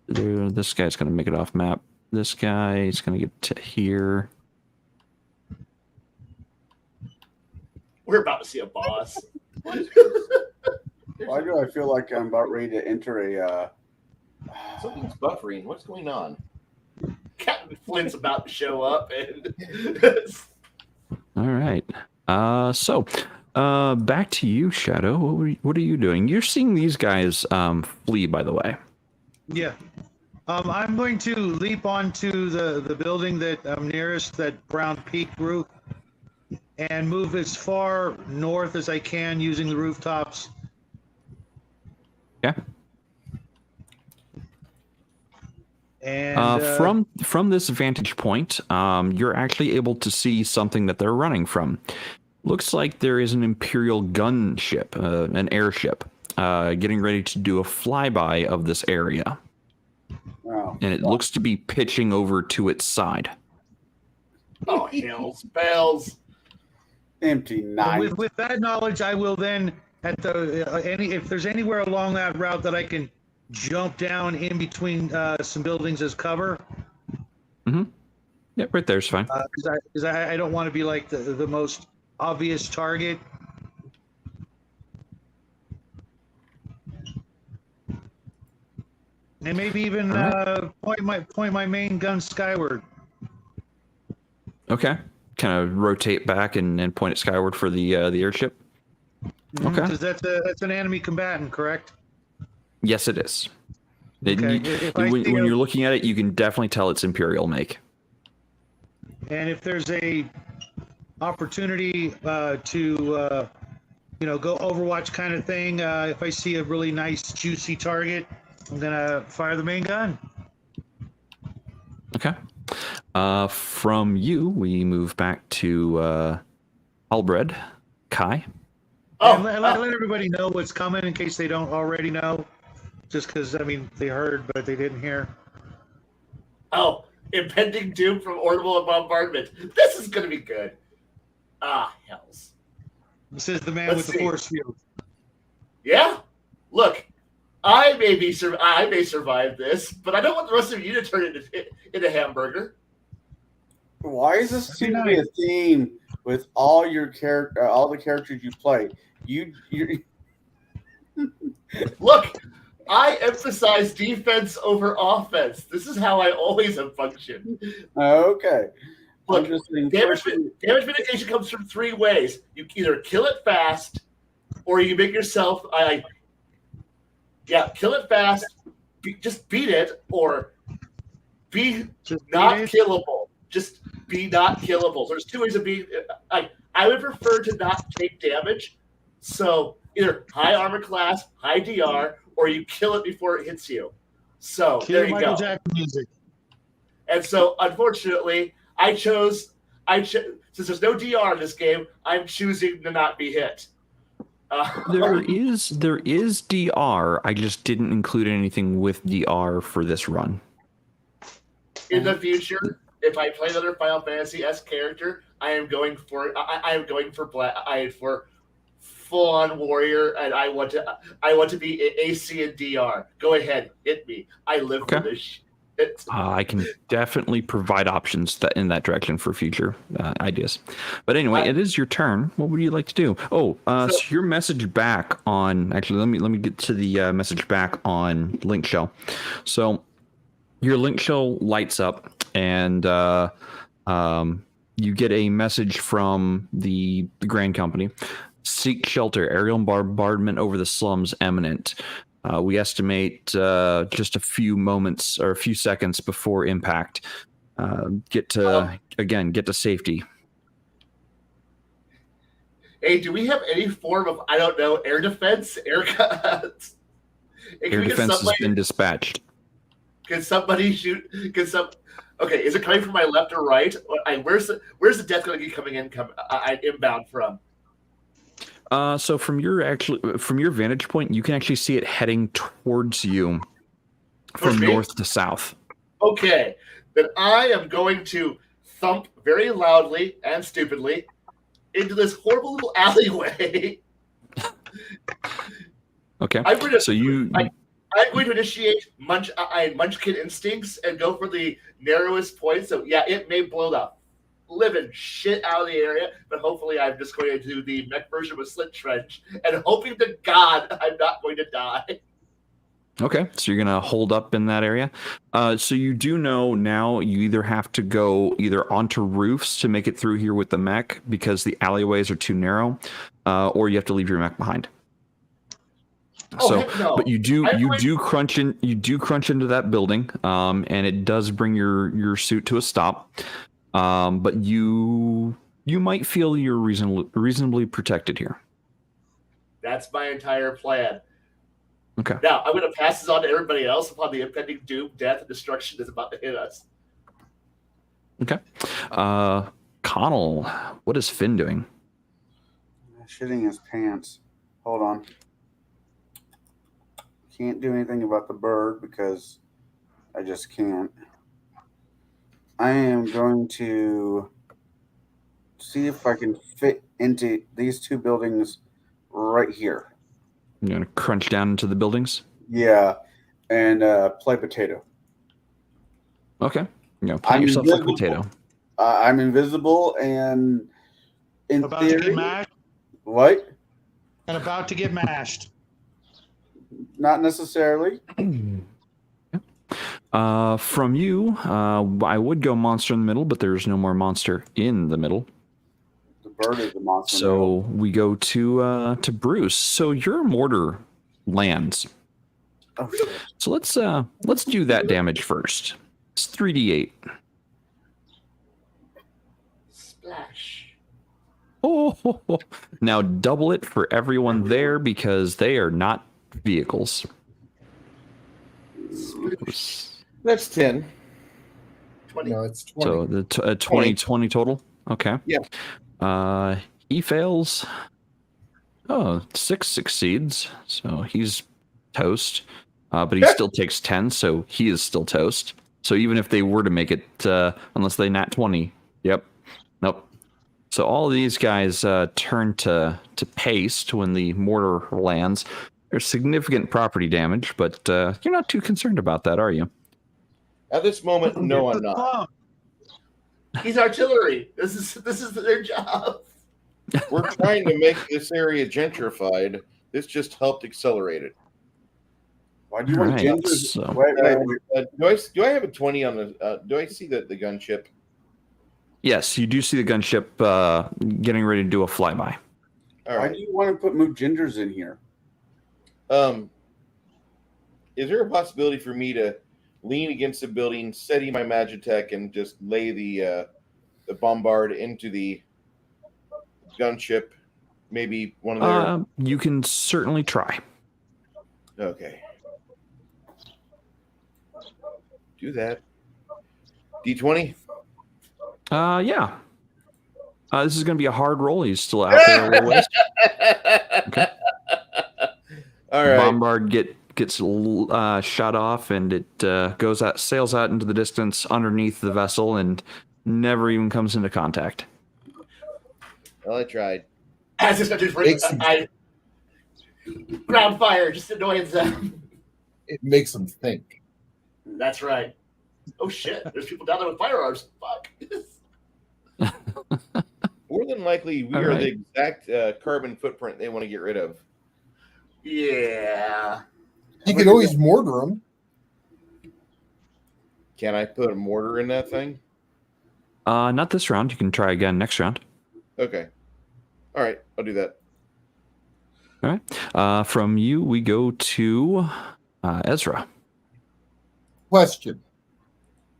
This guy's going to make it off map. This guy is going to get to here. We're about to see a boss. Why do I feel like I'm about ready to enter a Something's buffering. What's going on? Captain Flint's about to show up, and All right. So back to you, Shadow. What are you doing? You're seeing these guys flee, by the way. Yeah. I'm going to leap onto the building that I'm nearest, that brown peak roof, and move as far north as I can using the rooftops. Yeah. And from this vantage point, you're actually able to see something that they're running from. Looks like there is an Imperial gunship, an airship, getting ready to do a flyby of this area. Wow. And it looks to be pitching over to its side. oh hell's bells! Empty night. with that knowledge, I will then at the if there's anywhere along that route that I can jump down in between some buildings as cover. Mm-hmm. Yeah, right there's fine. Because I don't want to be like the most obvious target. And maybe even point my main gun skyward. Okay. Kind of rotate back and point it skyward for the airship. Okay. Because that's an enemy combatant, correct? Yes, it is. Okay. When you're looking at it, you can definitely tell it's Imperial make. And if there's a opportunity to go Overwatch kind of thing, if I see a really nice juicy target, I'm gonna fire the main gun. Okay. From you, we move back to Halbrede, Kai. And let everybody know what's coming in case they don't already know. Just because, they heard, but they didn't hear. Oh, impending doom from orbital bombardment. This is going to be good. Ah, hells. This is the man Let's with see. the force field. Yeah? Look, I may survive this, but I don't want the rest of you to turn into hamburger. Why is this seem to be a theme with all your all the characters you play. You Look, I emphasize defense over offense. This is how I always have functioned. okay. Look, I'm just saying damage mitigation comes from three ways. You either kill it fast, or you make yourself kill it fast, just beat it, or be not killable. Just be not killable. There's two ways of being. I would prefer to not take damage. So either high armor class, high DR, or you kill it before it hits you. So there you Michael go. Jackson music. And so, unfortunately, I chose. Since there's no DR in this game, I'm choosing to not be hit. There is DR. I just didn't include anything with DR for this run. In the future, if I play another Final Fantasy S character, I am going for full on warrior, and I want to be AC and DR. Go ahead, hit me. I live for this shit. I can definitely provide options in that direction for future ideas. But anyway, it is your turn. What would you like to do? Oh, so your message back on. Actually, let me get to the message back on Link Shell. So your Link Shell lights up, and you get a message from the Grand Company. Seek shelter. Aerial bombardment over the slums imminent. We estimate just a few moments or a few seconds before impact. Get to safety. Hey, do we have any form of air defense? Air defense has been dispatched. Can somebody shoot? Okay, is it coming from my left or right? Where's the death going to be coming in? Inbound from? So from your vantage point, you can actually see it heading towards you from north to south. Okay, then I am going to thump very loudly and stupidly into this horrible little alleyway. Okay, I'm going to initiate Munchkin instincts and go for the narrowest point. So yeah, it may blow the living shit out of the area, but hopefully I'm just going to do the mech version with Slit Trench and hoping to God I'm not going to die. Okay, so you're going to hold up in that area. So you do know now you either have to go onto roofs to make it through here with the mech because the alleyways are too narrow, or you have to leave your mech behind. No. But you do crunch into that building, and it does bring your suit to a stop. But you might feel you're reasonably protected here. That's my entire plan. Okay. Now I'm going to pass this on to everybody else upon the impending doom, death, and destruction that's about to hit us. Okay. Conall, what is Finn doing? Shitting his pants. Hold on. Can't do anything about the bird because I just can't. I am going to see if I can fit into these two buildings right here. You're going to crunch down into the buildings? Yeah, and play potato. Okay. Plant yourself like a potato. I'm invisible and in about theory... to get mashed? What? And about to get mashed. Not necessarily. From you, I would go monster in the middle, but there's no more monster in the middle. The bird is the monster. So we go to Bruce. So your mortar lands. Oh, so let's do that damage first. It's 3d8. Splash. Oh, now double it for everyone there because they are not vehicles. That's 10. 20. No, it's 20. So the 20 total. Okay. Yeah. He fails. Oh, 6 succeeds. So he's toast. But he still takes 10, so he is still toast. So even if they were to make it, unless they nat 20, yep, nope. So all of these guys turn to paste when the mortar lands. There's significant property damage, but you're not too concerned about that, are you? At this moment, no, I'm not. He's artillery. This is their job. We're trying to make this area gentrified. This just helped accelerate it. Why do you want Right, gingers? so- Wait. Do I have a 20 on the? Do I see the gunship? Yes, you do see the gunship getting ready to do a flyby. All Why right. do you want to put gingers in here? Is there a possibility for me to lean against the building, steady my magitech, and just lay the bombard into the gunship? Maybe one of their. You can certainly try. Okay. Do that. D20. Yeah. This is going to be a hard roll. He's still out there a little ways. Okay. All right. Bombard gets shot off, and it sails out into the distance underneath the vessel, and never even comes into contact. Well, I tried. As this country's ground fire, just annoying them. It makes them think. That's right. Oh shit! There's people down there with firearms. Fuck. More than likely, we All are right. the exact carbon footprint they want to get rid of. Yeah. You could always mortar them. Can I put a mortar in that thing? Not this round. You can try again next round. Okay. All right, I'll do that. All right. From you, we go to Ezra. Question.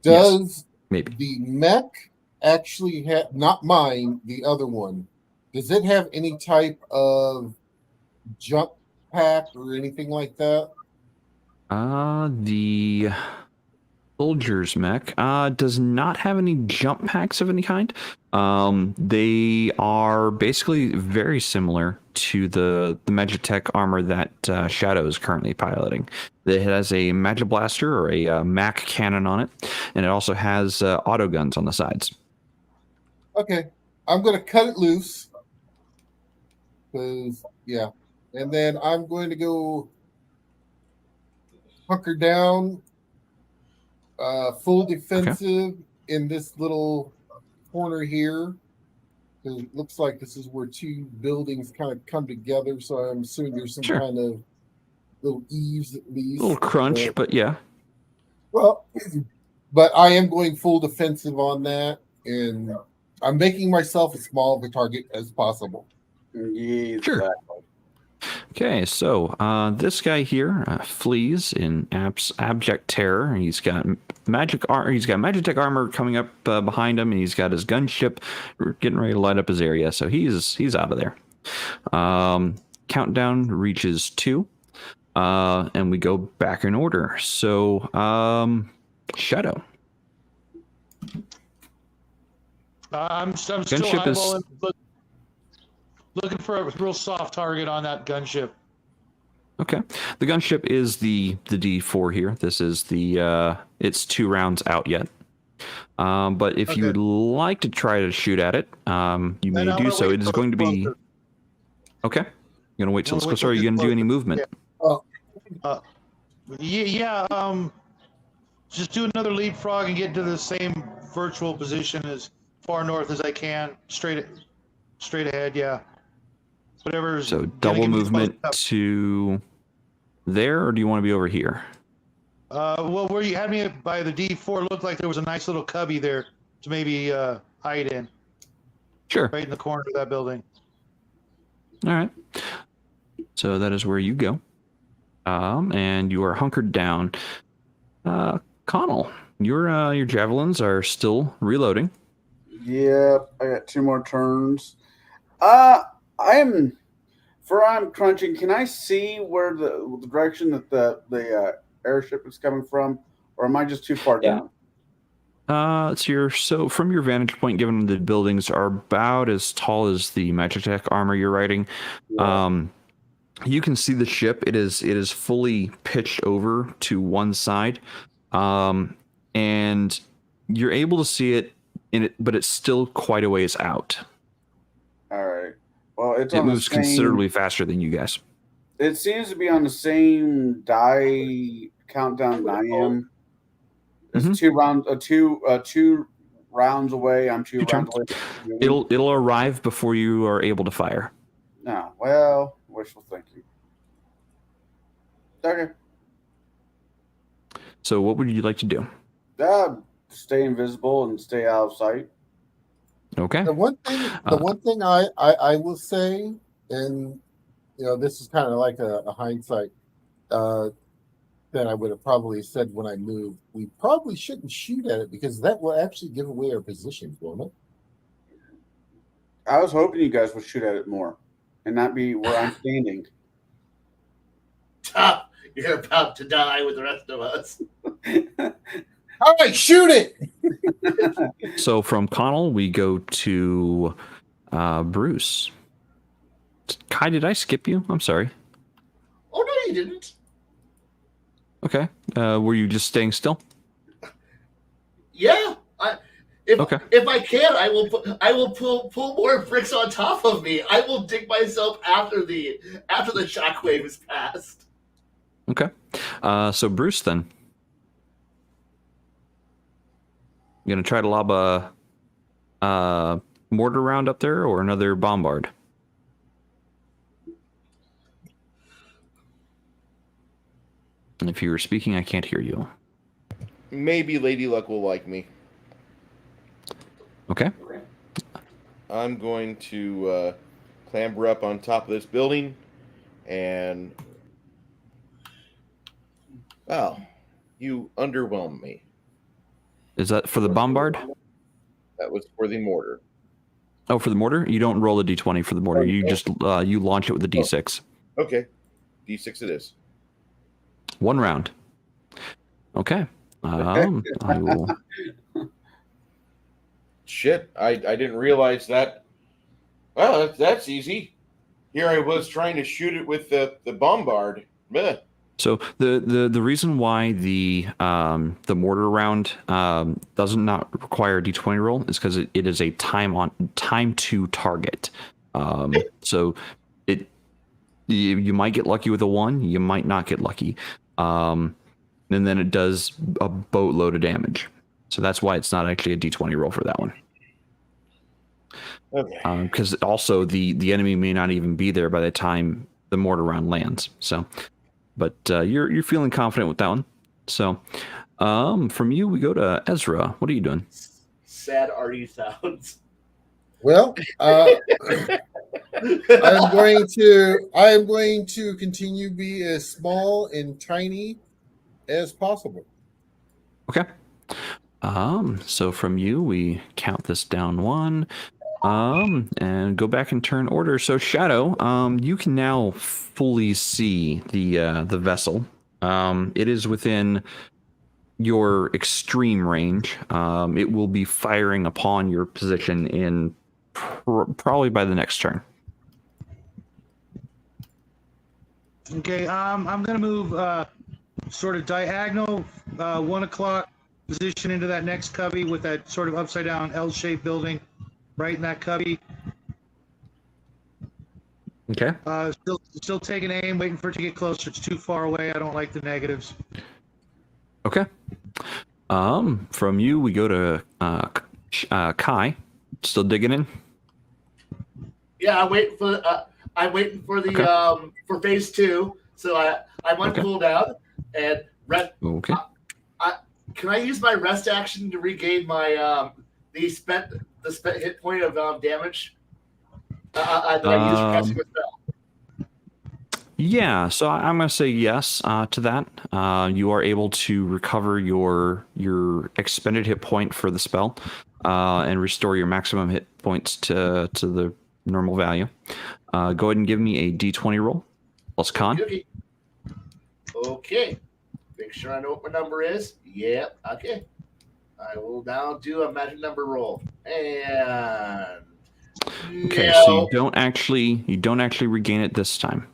Yes. Does Maybe. the mech actually have, not mine, the other one, does it have any type of jump pack or anything like that? The soldier's mech does not have any jump packs of any kind. They are basically very similar to the Magitech armor that Shadow is currently piloting. It has a Magiblaster or a Mac cannon on it, and it also has auto guns on the sides. Okay. I'm going to cut it loose. Because, yeah. And then I'm going to go hunker down, full defensive in this little corner here. Because it looks like this is where two buildings kind of come together. So I'm assuming there's some Sure. kind of little eaves at least. A little crunch, but yeah. Well, but I am going full defensive on that. And I'm making myself as small of a target as possible. Yeah, Sure. exactly. Okay, so this guy here flees in abject terror. He's got Magitech armor coming up behind him, and he's got his gunship getting ready to light up his area. So he's out of there. Countdown reaches 2, and we go back in order. So Shadow. I'm still Gunship is- eyeballing, looking for a real soft target on that gunship. Okay, the gunship is the D4 here. This is the it's 2 rounds out yet. But if you would like to try to shoot at it, you may do so. It is going to be okay. You're gonna wait till it's closer. Are you gonna do any movement? Just do another leapfrog and get to the same virtual position as far north as I can, straight ahead. Yeah, whatever. So double movement to there, or do you want to be over here? Well, where you had me by the D4, it looked like there was a nice little cubby there to maybe hide in. Sure. Right in the corner of that building. All right. So that is where you go. And you are hunkered down. Conall, your javelins are still reloading. Yep, I got 2 more turns. I'm crunching. Can I see where the direction that the airship is coming from, or am I just too far down? So from your vantage point, given the buildings are about as tall as the Magitech armor you're riding, you can see the ship. It is fully pitched over to one side, and you're able to see it in it, but it's still quite a ways out. All right. Well, it moves considerably faster than you guys. It seems to be on the same die countdown that I am. It's 2 rounds, 2 rounds away. I'm 2 Your turn. rounds away. It'll arrive before you are able to fire. No, well, wishful thinking. Okay. So what would you like to do? Stay invisible and stay out of sight. Okay. The one thing I will say, and this is kind of like a hindsight that I would have probably said when I moved. We probably shouldn't shoot at it because that will actually give away our positions, won't it? I was hoping you guys would shoot at it more and not be where I'm standing. You're about to die with the rest of us. All right, shoot it. So from Conall, we go to Bruce. Kai, did I skip you? I'm sorry. Oh, no, you didn't. Okay. Were you just staying still? Yeah. If I can, I will pull more bricks on top of me. I will dig myself after the shockwave is passed. Okay. So Bruce, then. You gonna try to lob a mortar round up there or another bombard? And if you were speaking, I can't hear you. Maybe Lady Luck will like me. Okay. I'm going to clamber up on top of this building and... Wow, you underwhelm me. Is that for the bombard? That was for the mortar. Oh, for the mortar? You don't roll a d20 for the mortar. You just you launch it with a d6. Okay. D6 it is. 1 round. Okay. I will... Shit, I didn't realize that. Well, that's easy. Here I was trying to shoot it with the bombard. Meh. So the reason why the mortar round does not require a d20 roll is because it is a time to target. So you might get lucky with a 1, you might not get lucky, and then it does a boatload of damage. So that's why it's not actually a d20 roll for that one. Okay. Because also the enemy may not even be there by the time the mortar round lands. So. But you're feeling confident with that one. So from you, we go to Ezra. What are you doing? Sad arty sounds. Well, I am going to continue to be as small and tiny as possible. Okay. So from you, we count this down 1. And go back in turn order. So Shadow, you can now fully see the vessel. It is within your extreme range. It will be firing upon your position in probably by the next turn. Okay, I'm gonna move sort of diagonal 1 o'clock position into that next cubby with that sort of upside down L-shaped building. Right in that cubby. Okay. Still taking aim, waiting for it to get closer. It's too far away. I don't like the negatives. Okay. From you, we go to Kai. Still digging in? Yeah, I'm waiting for the for phase 2. So I'm on cooldown and rest. Okay. Can I use my rest action to regain my the spent hit point of damage that I used for casting a spell? Yeah, so I'm going to say yes to that. You are able to recover your expended hit point for the spell and restore your maximum hit points to the normal value. Go ahead and give me a d20 roll plus con. Okay. Make sure I know what my number is. Yep. Okay. I will now do a magic number roll. And okay, no. so you don't actually regain it this time.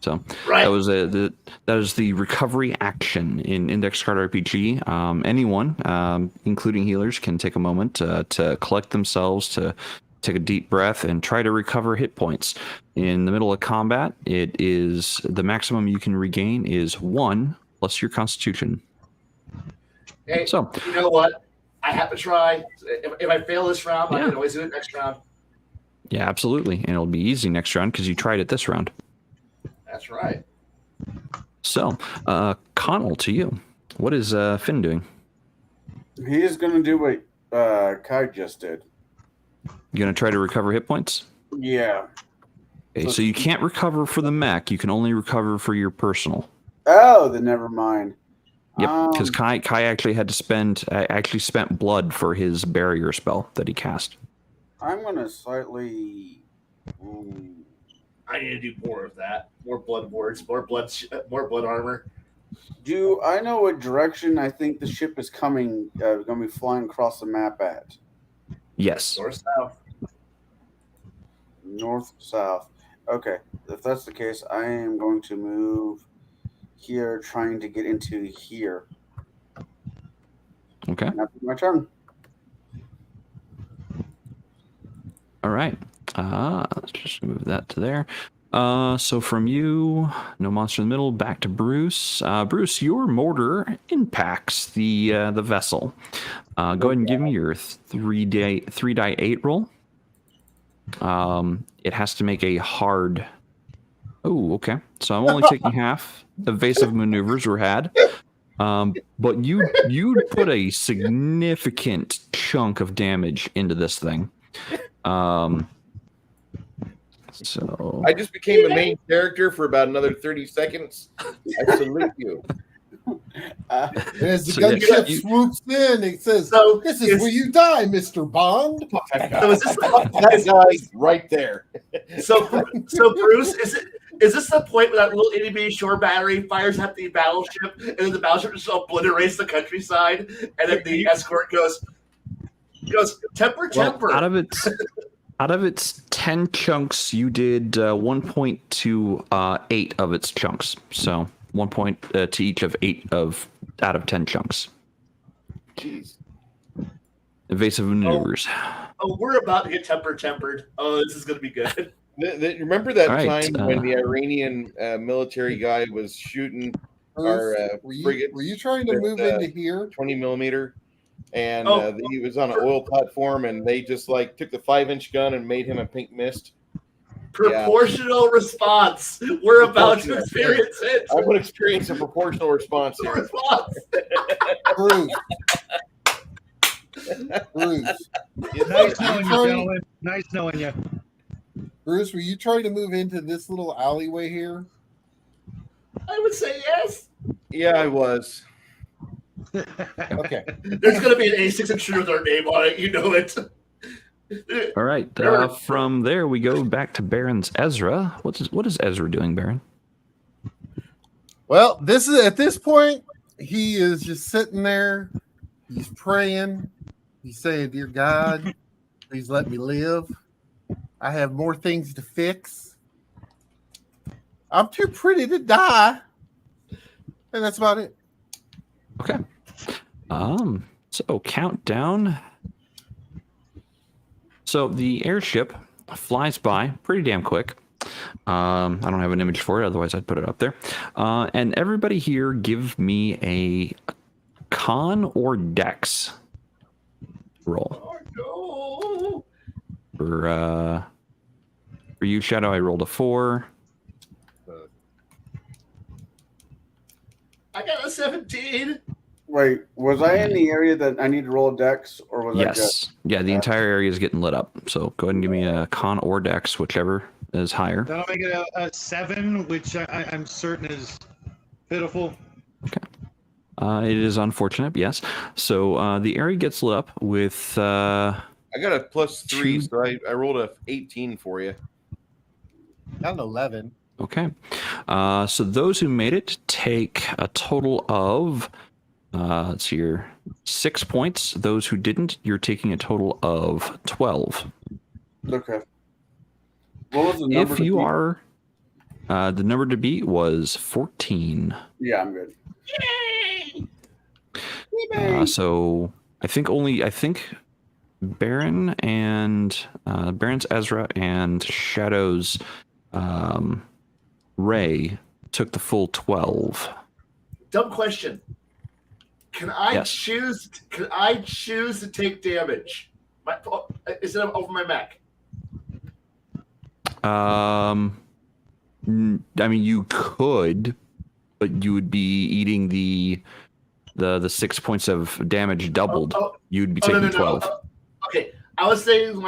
So right. that is the recovery action in Index Card RPG. Anyone, including healers, can take a moment to collect themselves, to take a deep breath, and try to recover hit points. In the middle of combat, it is the maximum you can regain is 1 plus your Constitution. Hey, So, you know what? I have to try. If I fail this round, I Yeah. can always do it next round. yeah, absolutely. And it'll be easy next round because you tried it this round. That's right. So, Conall, to you. What is Finn doing? He is going to do what Kai just did. You going to try to recover hit points? Yeah. Okay, so you can't recover for the mech. You can only recover for your personal. Oh, then never mind. Yep, because Kai actually had to spent blood for his barrier spell that he cast. I'm going to slightly... I need to do more of that. More blood boards, more blood armor. Do I know what direction I think the ship is coming, going to be flying across the map at? Yes. North south. North, south. Okay, if that's the case, I am going to move here, trying to get into here. Okay. That's my turn. All right. Let's just move that to there. So from you, no monster in the middle, back to Bruce. Bruce, your mortar impacts the vessel. Go ahead and give me your 3d8 roll. It has to make a hard. Oh, okay. So I'm only taking half. Evasive maneuvers were had. But you put a significant chunk of damage into this thing. So I just became the main character for about another 30 seconds. I salute you. As the So gunship you- swoops in, it says, So "This is where you die, Mr. Bond." So is this That guy's right there. so Bruce, is this the point where that little itty bitty shore battery fires at the battleship, and then the battleship just obliterates the countryside, and then the escort goes temper. Out of its 10 chunks, you did 1 point to 8 of its chunks. So 1 point to each of 8 out of 10 chunks. Jeez. Evasive maneuvers. Oh, we're about to get tempered. Oh, this is gonna be good. Remember that All right, time when the Iranian military guy was shooting our frigate? Were you trying to with, move into here? 20 millimeter, and Oh. he was on an oil platform, and they just like took the 5-inch gun and made him a pink mist. Proportional response. We're about to experience it. I would experience a proportional response here. Response. Bruce. Bruce. Nice knowing you, gentlemen. Nice knowing you. Bruce, were you trying to move into this little alleyway here? I would say yes. Yeah, I was. Okay. There's gonna be an A6 intruder with our name on it. You know it. All right. From there, we go back to Baron's Ezra. What is Ezra doing, Baron? Well, this is at this point, he is just sitting there. He's praying. He's saying, "Dear God, please let me live. I have more things to fix. I'm too pretty to die." And that's about it. Okay. So countdown. So the airship flies by pretty damn quick. I don't have an image for it, otherwise I'd put it up there. And everybody here, give me a con or dex roll. Oh, For you, Shadow, I rolled a 4. I got a 17. Wait, was I in the area that I need to roll a dex, or was I just... Yes. Yeah, the entire area is getting lit up. So go ahead and give me a con or dex, whichever is higher. That'll make it a 7, which I'm certain is pitiful. It is unfortunate, yes. So the area gets lit up with... I got a +3, Two. so I rolled a 18 for you. Got an 11. Okay. So those who made it take a total of... let's see here. 6 points. Those who didn't, you're taking a total of 12. Okay. What was the number? If you are... the number to beat was 14. Yeah, I'm good. So I think Baron and Baron's Ezra and Shadow's Ray took the full 12. Dumb question. Can I Yes. choose? Can I choose to take damage? Instead of over my mech. I mean, you could, but you would be eating the 6 points of damage doubled. You'd be taking 12. Okay, I was saying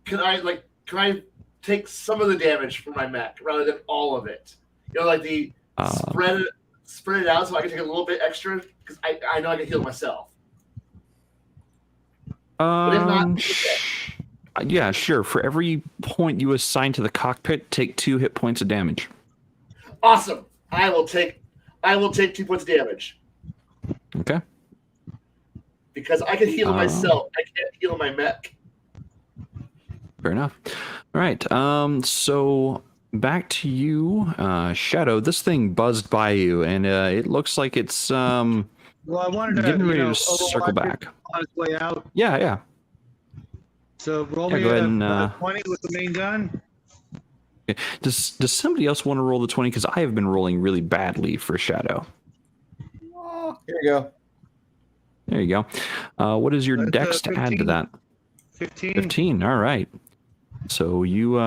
can I take some of the damage from my mech rather than all of it? You know, like the spread it out so I can take a little bit extra because I know I can heal myself. But if not, okay. Yeah, sure. For every point you assign to the cockpit, take 2 hit points of damage. Awesome. I will take 2 points of damage. Okay. Because I can heal myself. I can't heal my mech. Fair enough. All right. So back to you, Shadow. This thing buzzed by you, and it looks like it's Well, I wanted to getting ready to circle back on its way out. Yeah. So roll Yeah, me go ahead and, a 20 with the main gun. Okay. Does somebody else want to roll the 20? Because I have been rolling really badly for Shadow. Here you go. There you go. What is your That's, dex to add to 15. that? 15. 15. All right. So you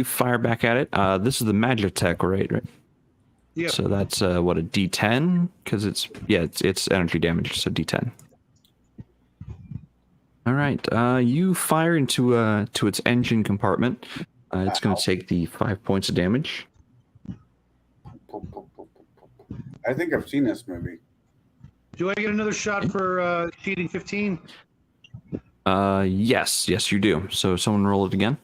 fire back at it. This is the magic tech, right? Yeah. So that's what, a D10? Because it's energy damage, so D10. All right. You fire into its engine compartment. It's going to take the 5 points of damage. I think I've seen this movie. Do I get another shot for cheating 15? Yes, you do. So someone roll it again.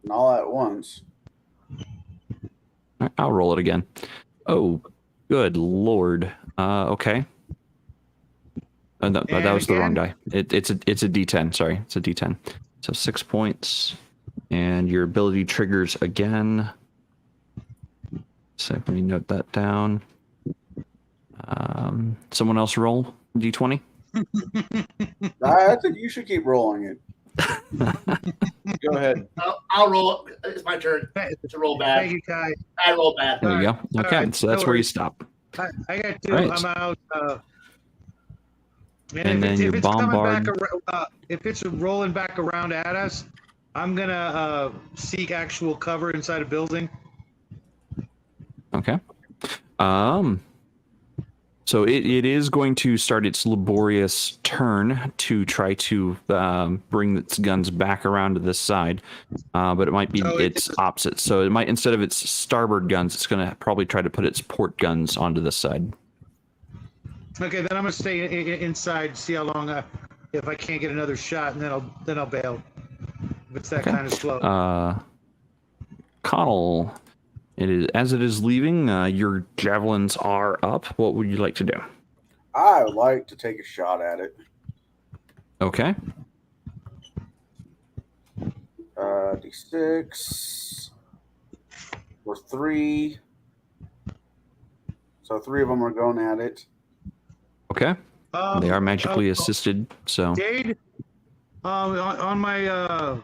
And all at once. All right, I'll roll it again. Oh, good lord. Okay. No, that was the wrong die. It's a D10. Sorry, it's a D10. So 6 points, and your ability triggers again. So let me note that down. Someone else roll D20. I think you should keep rolling it. Go ahead. I'll roll it. It's my turn to roll bad. Thank you, Kai. I roll bad. There you go. Okay, All right, so that's no where you worries. stop. I got 2. Right. I'm out. And then you if it's coming bombard. back, if it's rolling back around at us, I'm gonna seek actual cover inside a building. Okay. So it is going to start its laborious turn to try to bring its guns back around to this side, but it might be its opposite. So it might, instead of its starboard guns, it's going to probably try to put its port guns onto this side. Okay, then I'm gonna stay inside, see how long, if I can't get another shot, and then I'll bail. If it's that kind of slow. Conall, as it is leaving, your javelins are up. What would you like to do? I would like to take a shot at it. Okay. D6 for 3. So 3 of them are going at it. Okay. They are magically assisted, so. Jaide, on my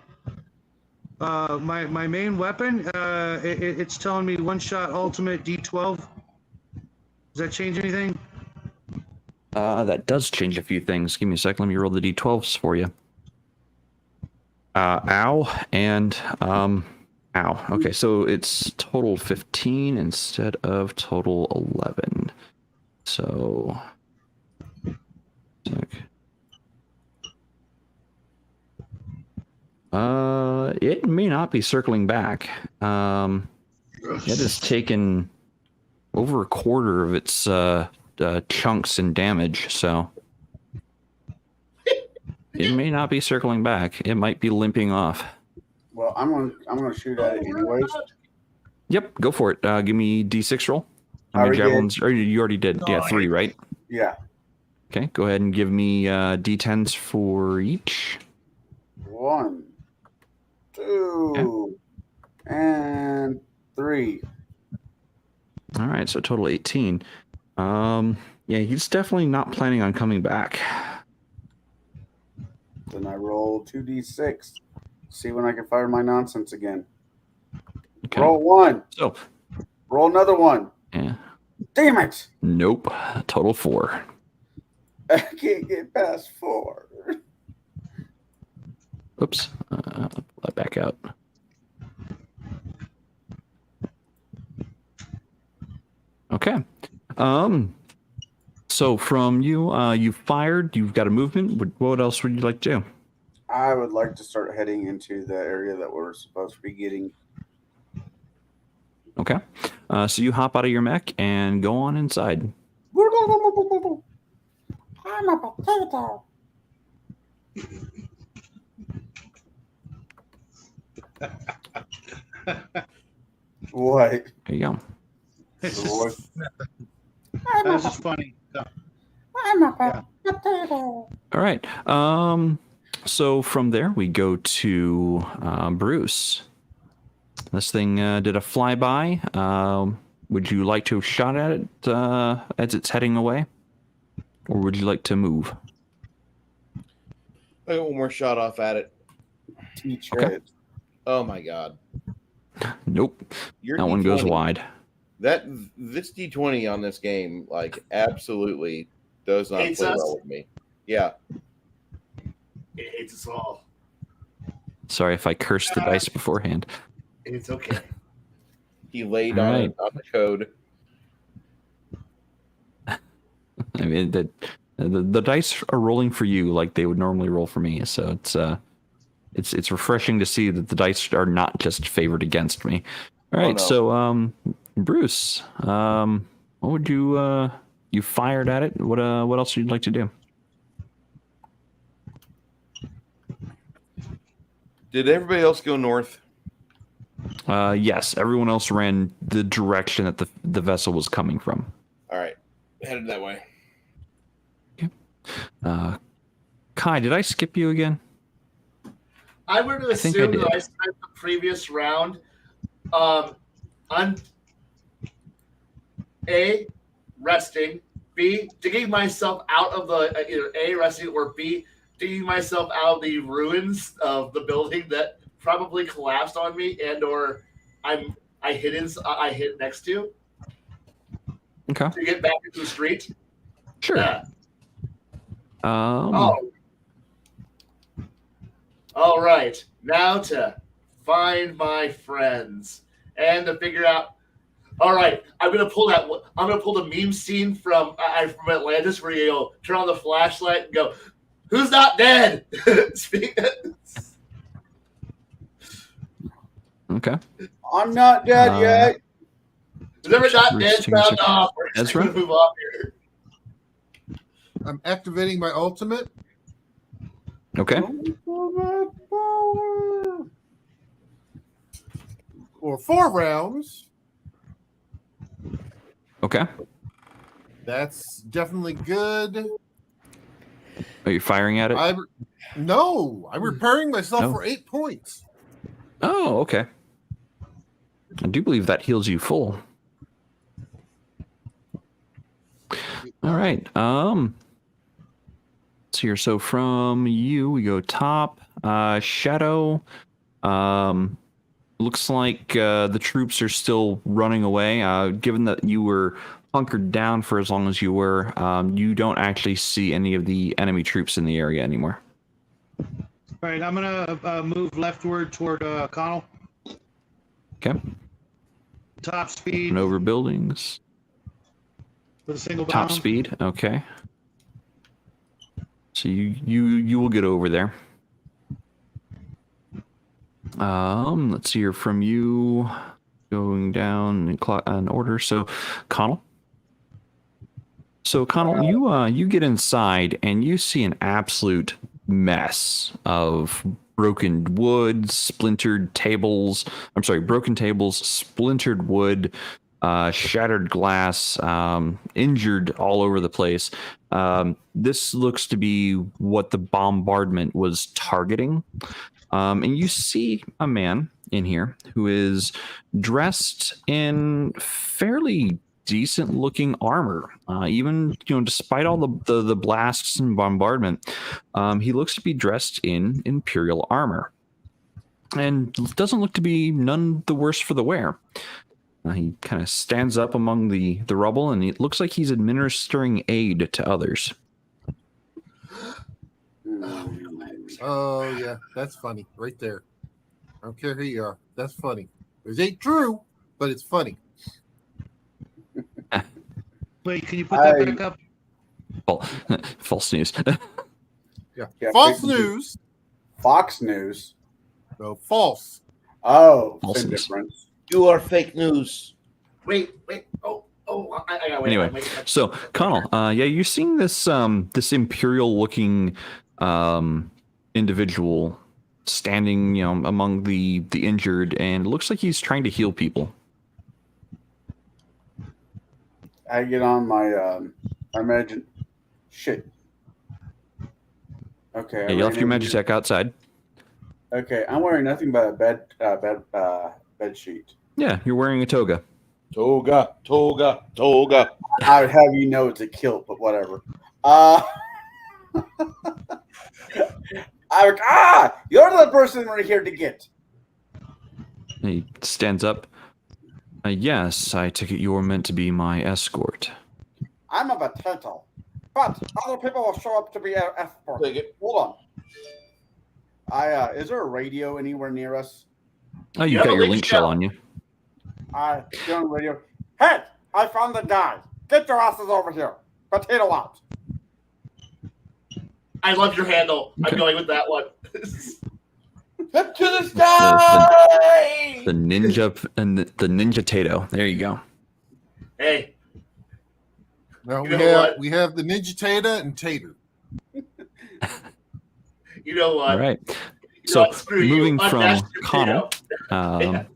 my main weapon, it's telling me 1-shot ultimate D12. Does that change anything? That does change a few things. Give me a sec. Let me roll the D12s for you. Ow and ow. Okay, so it's total 15 instead of total 11. So. Sec. It may not be circling back. It has taken over a quarter of its chunks and damage, so it may not be circling back. It might be limping off. Well, I'm gonna shoot at it anyways. Yep, go for it. Give me D6 roll. How I many already javelins? Or you already did. Yeah, 3, right? Yeah. Okay, go ahead and give me D10s for each. 1, 2, and 3. All right, so total 18. Yeah, he's definitely not planning on coming back. Then I roll 2d6. See when I can fire my nonsense again. Okay. Roll 1. So, Roll another 1. yeah. Damn it! Nope. Total 4. I can't get past 4. Oops. Let back out. Okay. So from you, you fired. You've got a movement. What else would you like to do? I would like to start heading into the area that we're supposed to be getting. Okay. So you hop out of your mech and go on inside. I'm a potato. What? There you go. It's The voice. just, that's just funny. I'm a Yeah. potato. All right. So from there we go to Bruce. This thing did a flyby. Would you like to have shot at it as it's heading away, or would you like to move? I got one more shot off at it. Teach Okay. it. Oh my god. Nope. Your That one goes D20 wide. This D20 on this game, like, absolutely does not Hates play us. well with me. Yeah. It hates us all. Sorry if I cursed the dice beforehand. It's okay. He laid All on right. it on the code. I mean, the dice are rolling for you like they would normally roll for me. So it's refreshing to see that the dice are not just favored against me. All right, no. so Bruce, what would you you fired at it? What else would you like to do? Did everybody else go north? Yes, everyone else ran the direction that the vessel was coming from. All right. Headed that way. Kai, did I skip you again? I would I think I assume did. that I spent the previous round on A, resting, B, digging myself out of the either A, resting, or B, digging myself out of the ruins of the building that probably collapsed on me, and or I hid next to Okay, get back into the street. sure. Yeah. Um, All right. Now to find my friends and to figure out. All right, I'm gonna pull the meme scene from Atlantis where you go turn on the flashlight and go, "Who's not dead?" okay. I'm not dead yet. Is ever not dead? Roosting Found chicken. off. We're just Ezra? gonna move on here. I'm activating my ultimate. Okay. For 4 rounds. Okay. That's definitely good. Are you firing at it? No, I'm repairing myself No. for 8 points. Oh, okay. I do believe that heals you full. All right. Let's see here. So from you, we go top. Shadow. Looks like the troops are still running away. Given that you were hunkered down for as long as you were, you don't actually see any of the enemy troops in the area anymore. All right, I'm gonna move leftward toward Conall. Okay. Top speed And over buildings. with a single Top bound. speed. Okay. So you will get over there. Let's see here from you, going down in order. So, Conall. So, Conall, you get inside and you see an absolute mess of broken wood, splintered tables. I'm sorry, broken tables, splintered wood, shattered glass, injured all over the place. This looks to be what the bombardment was targeting. And you see a man in here who is dressed in fairly decent looking armor. Even, despite all the blasts and bombardment, he looks to be dressed in Imperial armor. and doesn't look to be none the worse for the wear. He kind of stands up among the rubble, and it looks like he's administering aid to others. Oh, yeah, that's funny right there. I don't care who you are. That's funny. It ain't true, but it's funny. Wait, can you put that back up? Well, false news. Yeah. Yeah, False fake news. news. Fox News. No, false. Oh, False same news. difference. You are fake news. Wait. Oh, I gotta wait. Anyway, so Conall, yeah, you're seeing this this imperial-looking individual standing, among the injured, and it looks like he's trying to heal people. I get on my, I imagine, shit. Okay. Yeah, you left your Magitech outside. Okay, I'm wearing nothing but a bed sheet. Yeah, you're wearing a toga. Toga. I would have you know it's a kilt, but whatever. You're the person we're here to get. He stands up. Yes, I take it you're meant to be my escort. I'm a potato, but other people will show up to be our escort. Take it. Hold on. Is there a radio anywhere near us? Oh, you've got your link shell on you. Get on the radio. Hey, I found the guy. Get your asses over here. Potato out. I love your handle. Okay. I'm going with that one. Up to the sky. The ninja and the ninja tato. There you go. Hey, No, You know we have the Ninja Tater and Tater. you know what? All right. You know So what? Screw you. moving from Unmatched potato. Connell.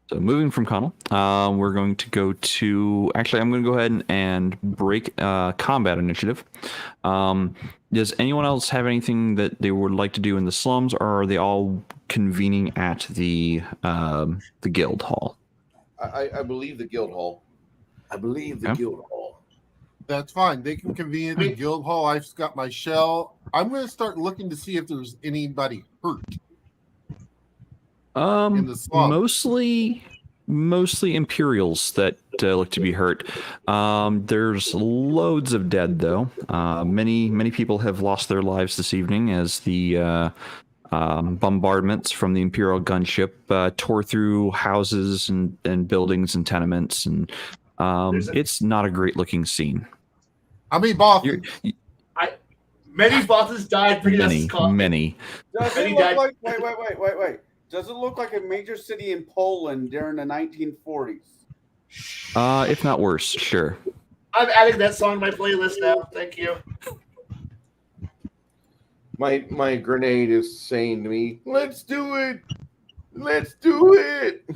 So moving from Conall, we're going to go to. Actually, I'm going to go ahead and break combat initiative. Does anyone else have anything that they would like to do in the slums, or are they all convening at the guild hall? I believe the guild hall. Guild hall. That's fine. They can convene at the guild hall. I've got my shell. I'm going to start looking to see if there's anybody hurt. In the slum. Mostly Imperials that look to be hurt. There's loads of dead though. Many people have lost their lives this evening as the bombardments from the Imperial gunship tore through houses and buildings and tenements, and it's not a great looking scene. I mean, bosses. Many bosses died bringing us Many. Does Many it look died. like? Wait. Does it look like a major city in Poland during the 1940s? If not worse, sure. I'm adding that song to my playlist now. Thank you. My grenade is saying to me, "Let's do it. Let's do it.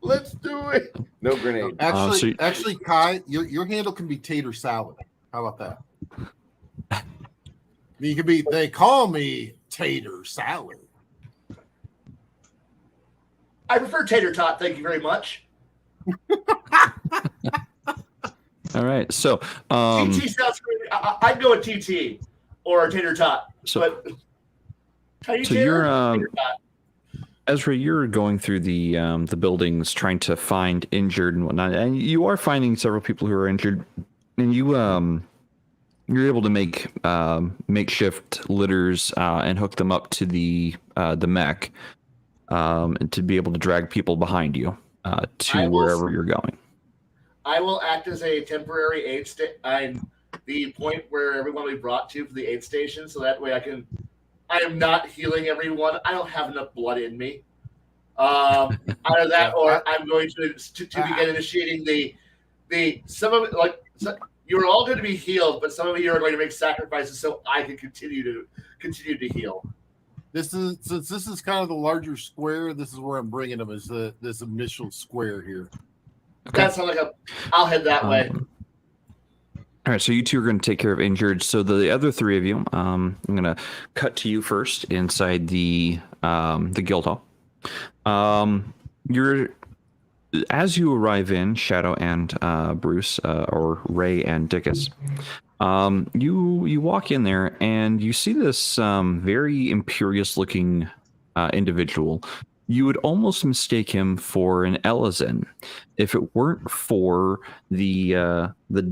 Let's do it." No grenade. Actually, Kai, your handle can be tater salad. How about that? You can be. They call me tater salad. I prefer tater tot. Thank you very much. All right, so TT sounds great. I'd go with TT or tater tot. So Tater you're tater tot. Ezra, you're going through the buildings trying to find injured and whatnot, and you are finding several people who are injured, and you're able to make makeshift litters and hook them up to the mech, and to be able to drag people behind you to wherever you're going. I will act as a temporary aid I'm the point where everyone will be brought to for the aid station, so that way I am not healing everyone. I don't have enough blood in me. Either that, or I'm going to begin initiating you're all going to be healed, but some of you are going to make sacrifices so I can continue to heal. Since this is kind of the larger square, this is where I'm bringing them, is this initial square here. Okay. That sounds like I'll head that way. All right, so you two are going to take care of injured. So the other three of you, I'm going to cut to you first inside the guild hall. As you arrive in, Shadow and Bruce, or Ray and Dickus, you walk in there and you see this very imperious-looking individual, you would almost mistake him for an Elezn if it weren't for the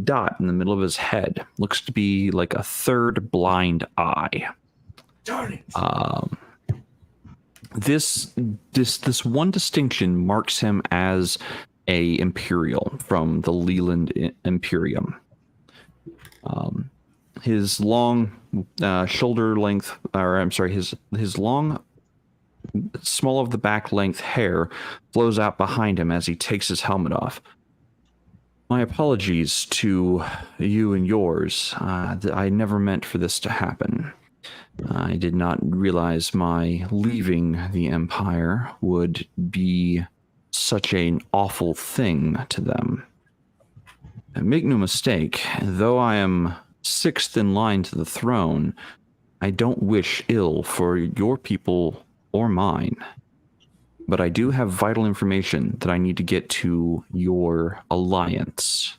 dot in the middle of his head. Looks to be like a third blind eye. Darn it. This one distinction marks him as a Imperial from the Leeland Imperium. His long shoulder length, or I'm sorry, his long, small of the back length hair flows out behind him as he takes his helmet off. My apologies to you and yours. I never meant for this to happen. I did not realize my leaving the Empire would be such an awful thing to them. And make no mistake, though I am 6th in line to the throne, I don't wish ill for your people or mine. But I do have vital information that I need to get to your alliance.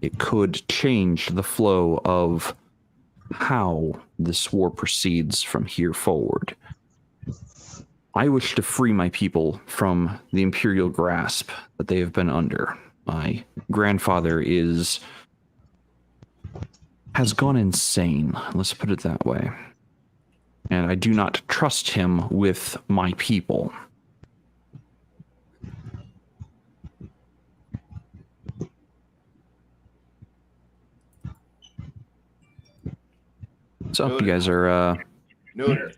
It could change the flow of how this war proceeds from here forward. I wish to free my people from the imperial grasp that they have been under. My grandfather has gone insane, let's put it that way. And I do not trust him with my people. So you guys are Noted.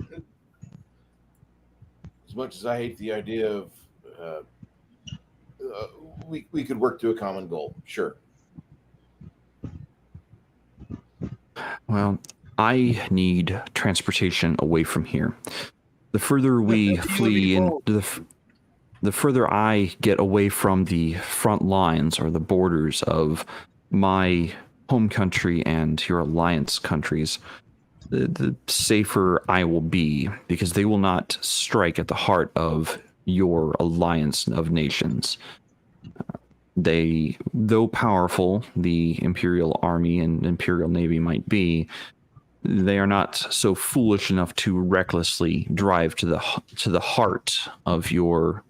As much as I hate the idea of we could work to a common goal, sure. Well, I need transportation away from here. The further we flee into the further I get away from the front lines or the borders of my home country and your alliance countries, the safer I will be, because they will not strike at the heart of your alliance of nations. They, though powerful, the Imperial Army and Imperial Navy might be, they are not so foolish enough to recklessly drive to the heart of your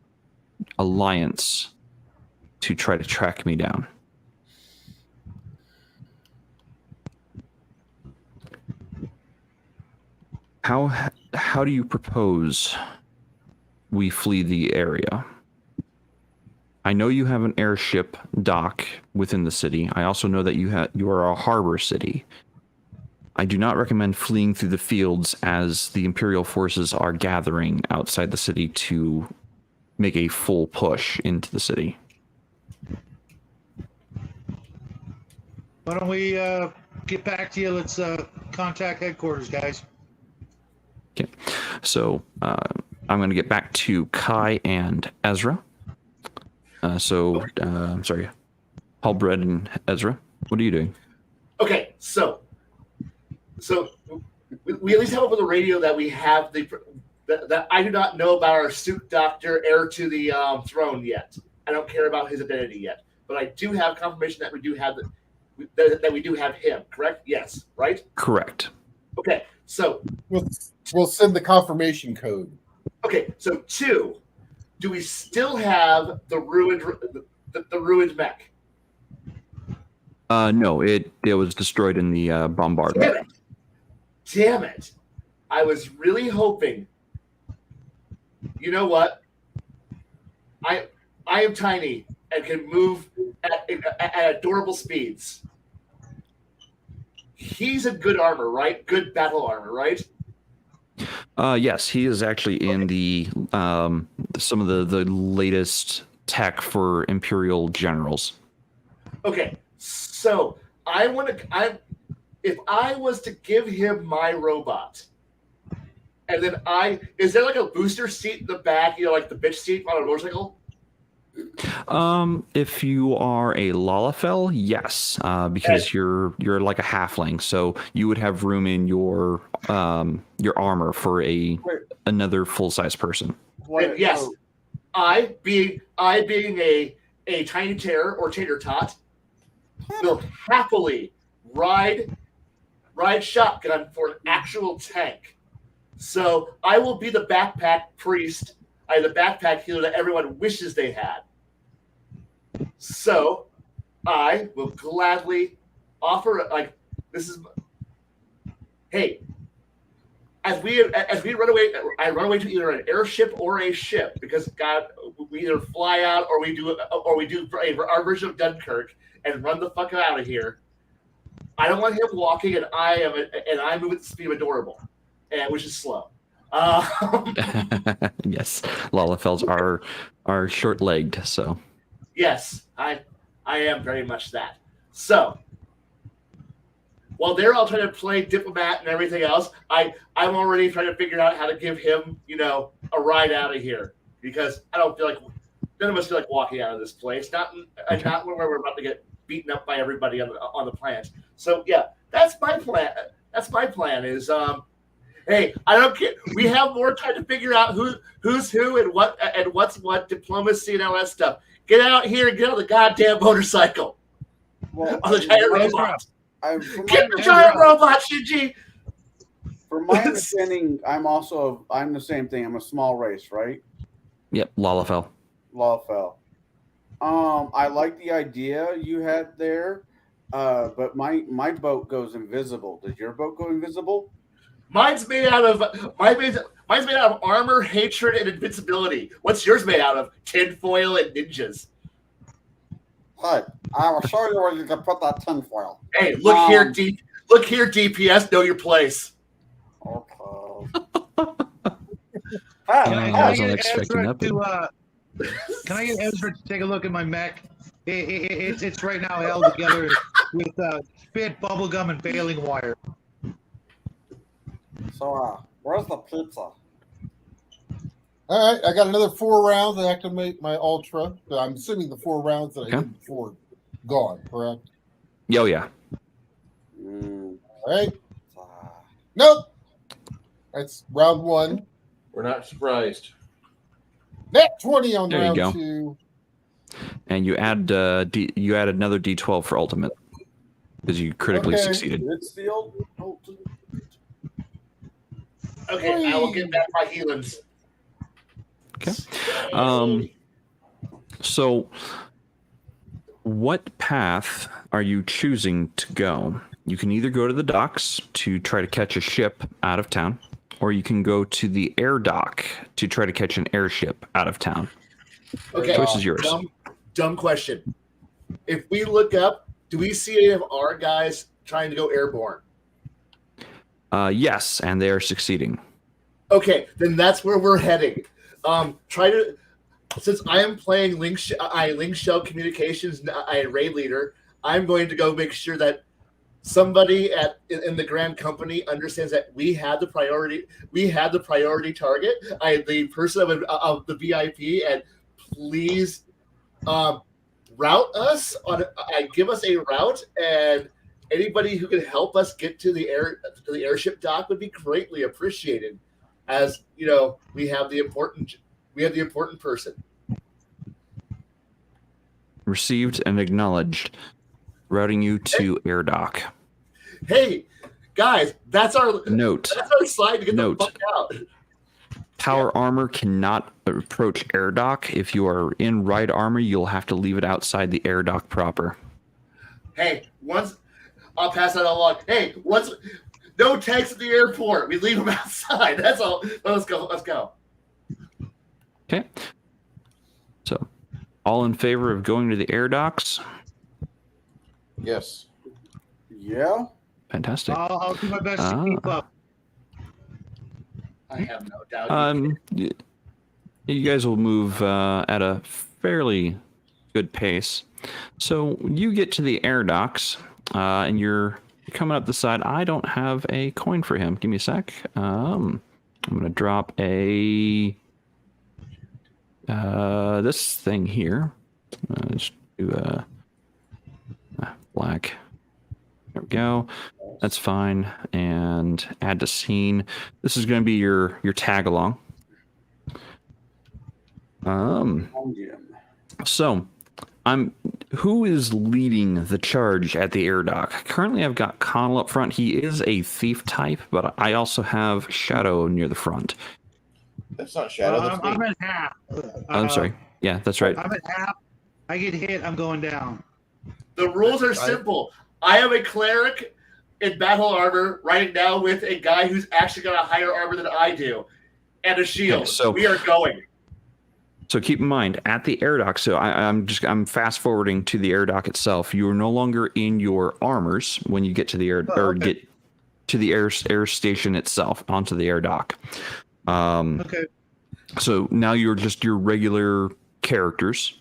alliance to try to track me down. How do you propose we flee the area? I know you have an airship dock within the city. I also know that you are a harbor city. I do not recommend fleeing through the fields as the Imperial forces are gathering outside the city to make a full push into the city. Why don't we get back to you? Let's contact headquarters, guys. Okay, so I'm going to get back to Kai and Ezra. I'm sorry, Halbrede and Ezra. What are you doing? Okay, so we at least have over the radio that we have that I do not know about our suit doctor, heir to the throne yet. I don't care about his identity yet, but I do have confirmation that we do have that we do have him. Correct? Yes. Right? Correct. Okay. So we'll send the confirmation code. Okay. So 2, do we still have the ruined mech? No, it was destroyed in the bombardment. Damn it! I was really hoping. You know what? I am tiny and can move at adorable speeds. He's a good armor, right? Good battle armor, right? Yes, he is actually in the some of the latest tech for Imperial generals. Okay, so if I was to give him my robot, and then is there like a booster seat in the back, like the bitch seat on a motorcycle? If you are a Lalafell, yes, because you're like a halfling, so you would have room in your armor for another full-size person. And yes, I being a tiny terror or tater tot will happily ride shotgun for an actual tank. So I will be the backpack priest, the backpack healer that everyone wishes they had. So I will gladly offer, like, this is, hey, as we run away, I run away to either an airship or a ship, because God, we either fly out or we do our version of Dunkirk and run the fuck out of here. I don't want him walking, and I move at the speed of adorable, which is slow. Yes, Lalafells are short-legged, so. Yes, I am very much that. So while they're all trying to play diplomat and everything else, I'm already trying to figure out how to give him, a ride out of here, because I don't feel like none of us feel like walking out of this place. Not when we're about to get beaten up by everybody on the planet. So yeah, that's my plan. That's my plan. Is hey, I don't care. We have more time to figure out who's who and what's what, diplomacy and all that stuff. Get out here and get on the goddamn motorcycle. Well, on the giant robot. Get the giant robot, Shinji. From my understanding, I'm the same thing. I'm a small race, right? Yep, Lalafell. Lalafell. I like the idea you had there, but my boat goes invisible. Does your boat go invisible? Mine's made out of armor, hatred, and invincibility. What's yours made out of? Tinfoil and ninjas. Hey, I will show you where you can put that tinfoil. Hey, look here, DPS. Know your place. Okay. I wasn't expecting that. Can I get Ezra to take a look at my mech? It's right now held together with spit, bubblegum, and baling wire. So, where's the pizza? All right, I got another 4 rounds to activate my Ultra. So I'm assuming the 4 rounds that I did before gone, correct? Oh, yeah. All right. Nope. That's round 1. We're not surprised. Net 20 on there round you go. 2. And you add you add another D12 for ultimate because you critically succeeded. It's the old Okay, I will get back my healings. Okay. So what path are you choosing to go? You can either go to the docks to try to catch a ship out of town, or you can go to the air dock to try to catch an airship out of town. Okay. Choice is yours. Dumb question. If we look up, do we see any of our guys trying to go airborne? Yes, and they are succeeding. Okay, then that's where we're heading. Since I am playing Link Shell Communications, I raid leader, I'm going to go make sure that somebody in the Grand Company understands that we had the priority. We had the priority target. The person of the VIP, and please route us on. Give us a route, and anybody who can help us get to the airship dock would be greatly appreciated. As you know, we have the important person. Received and acknowledged. Routing you to air dock. Hey, guys, that's our note. That's our slide to get the fuck out. Power armor cannot approach air dock. If you are in right armor, you'll have to leave it outside the air dock proper. Hey, I'll pass that along. Hey, no tanks at the airport. We leave them outside. That's all. Let's go. Okay. So, all in favor of going to the air docks? Yes. Yeah. Fantastic. I'll do my best to keep up. I have no doubt. You guys will move at a fairly good pace. So you get to the air docks, and you're coming up the side. I don't have a coin for him. Give me a sec. I'm going to drop this thing here. Just do black. There we go. That's fine. And add to scene. This is going to be your tag along. So Who is leading the charge at the air dock? Currently, I've got Conall up front. He is a thief type, but I also have Shadow near the front. That's not Shadow. That's me. I'm at half. I'm sorry. Yeah, that's right. I'm at half. I get hit, I'm going down. The rules are simple. I am a cleric in battle armor right now with a guy who's actually got a higher armor than I do, and a shield. Okay, so we are going. So keep in mind at the air dock. So I'm fast forwarding to the air dock itself. You are no longer in your armors when you get to the air get to the air station itself onto the air dock. Okay. So now you're just your regular characters.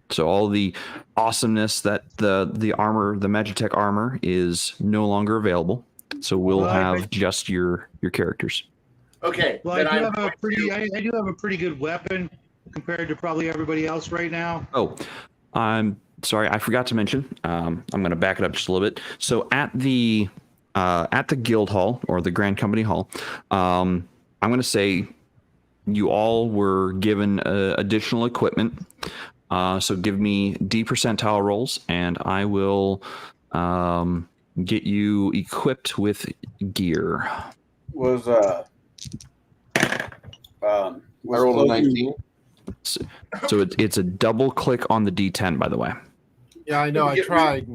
So all the awesomeness that the armor, the Magitech armor, is no longer available. So we'll have just your characters. Okay. Well, I do have a pretty good weapon compared to probably everybody else right now. Oh, I'm sorry, I forgot to mention. I'm going to back it up just a little bit. So at the guild hall or the Grand Company Hall, I'm going to say you all were given additional equipment. So give me D percentile rolls, and I will get you equipped with gear. I rolled a 19. So it's a double click on the D10, by the way. Yeah, I know. I tried.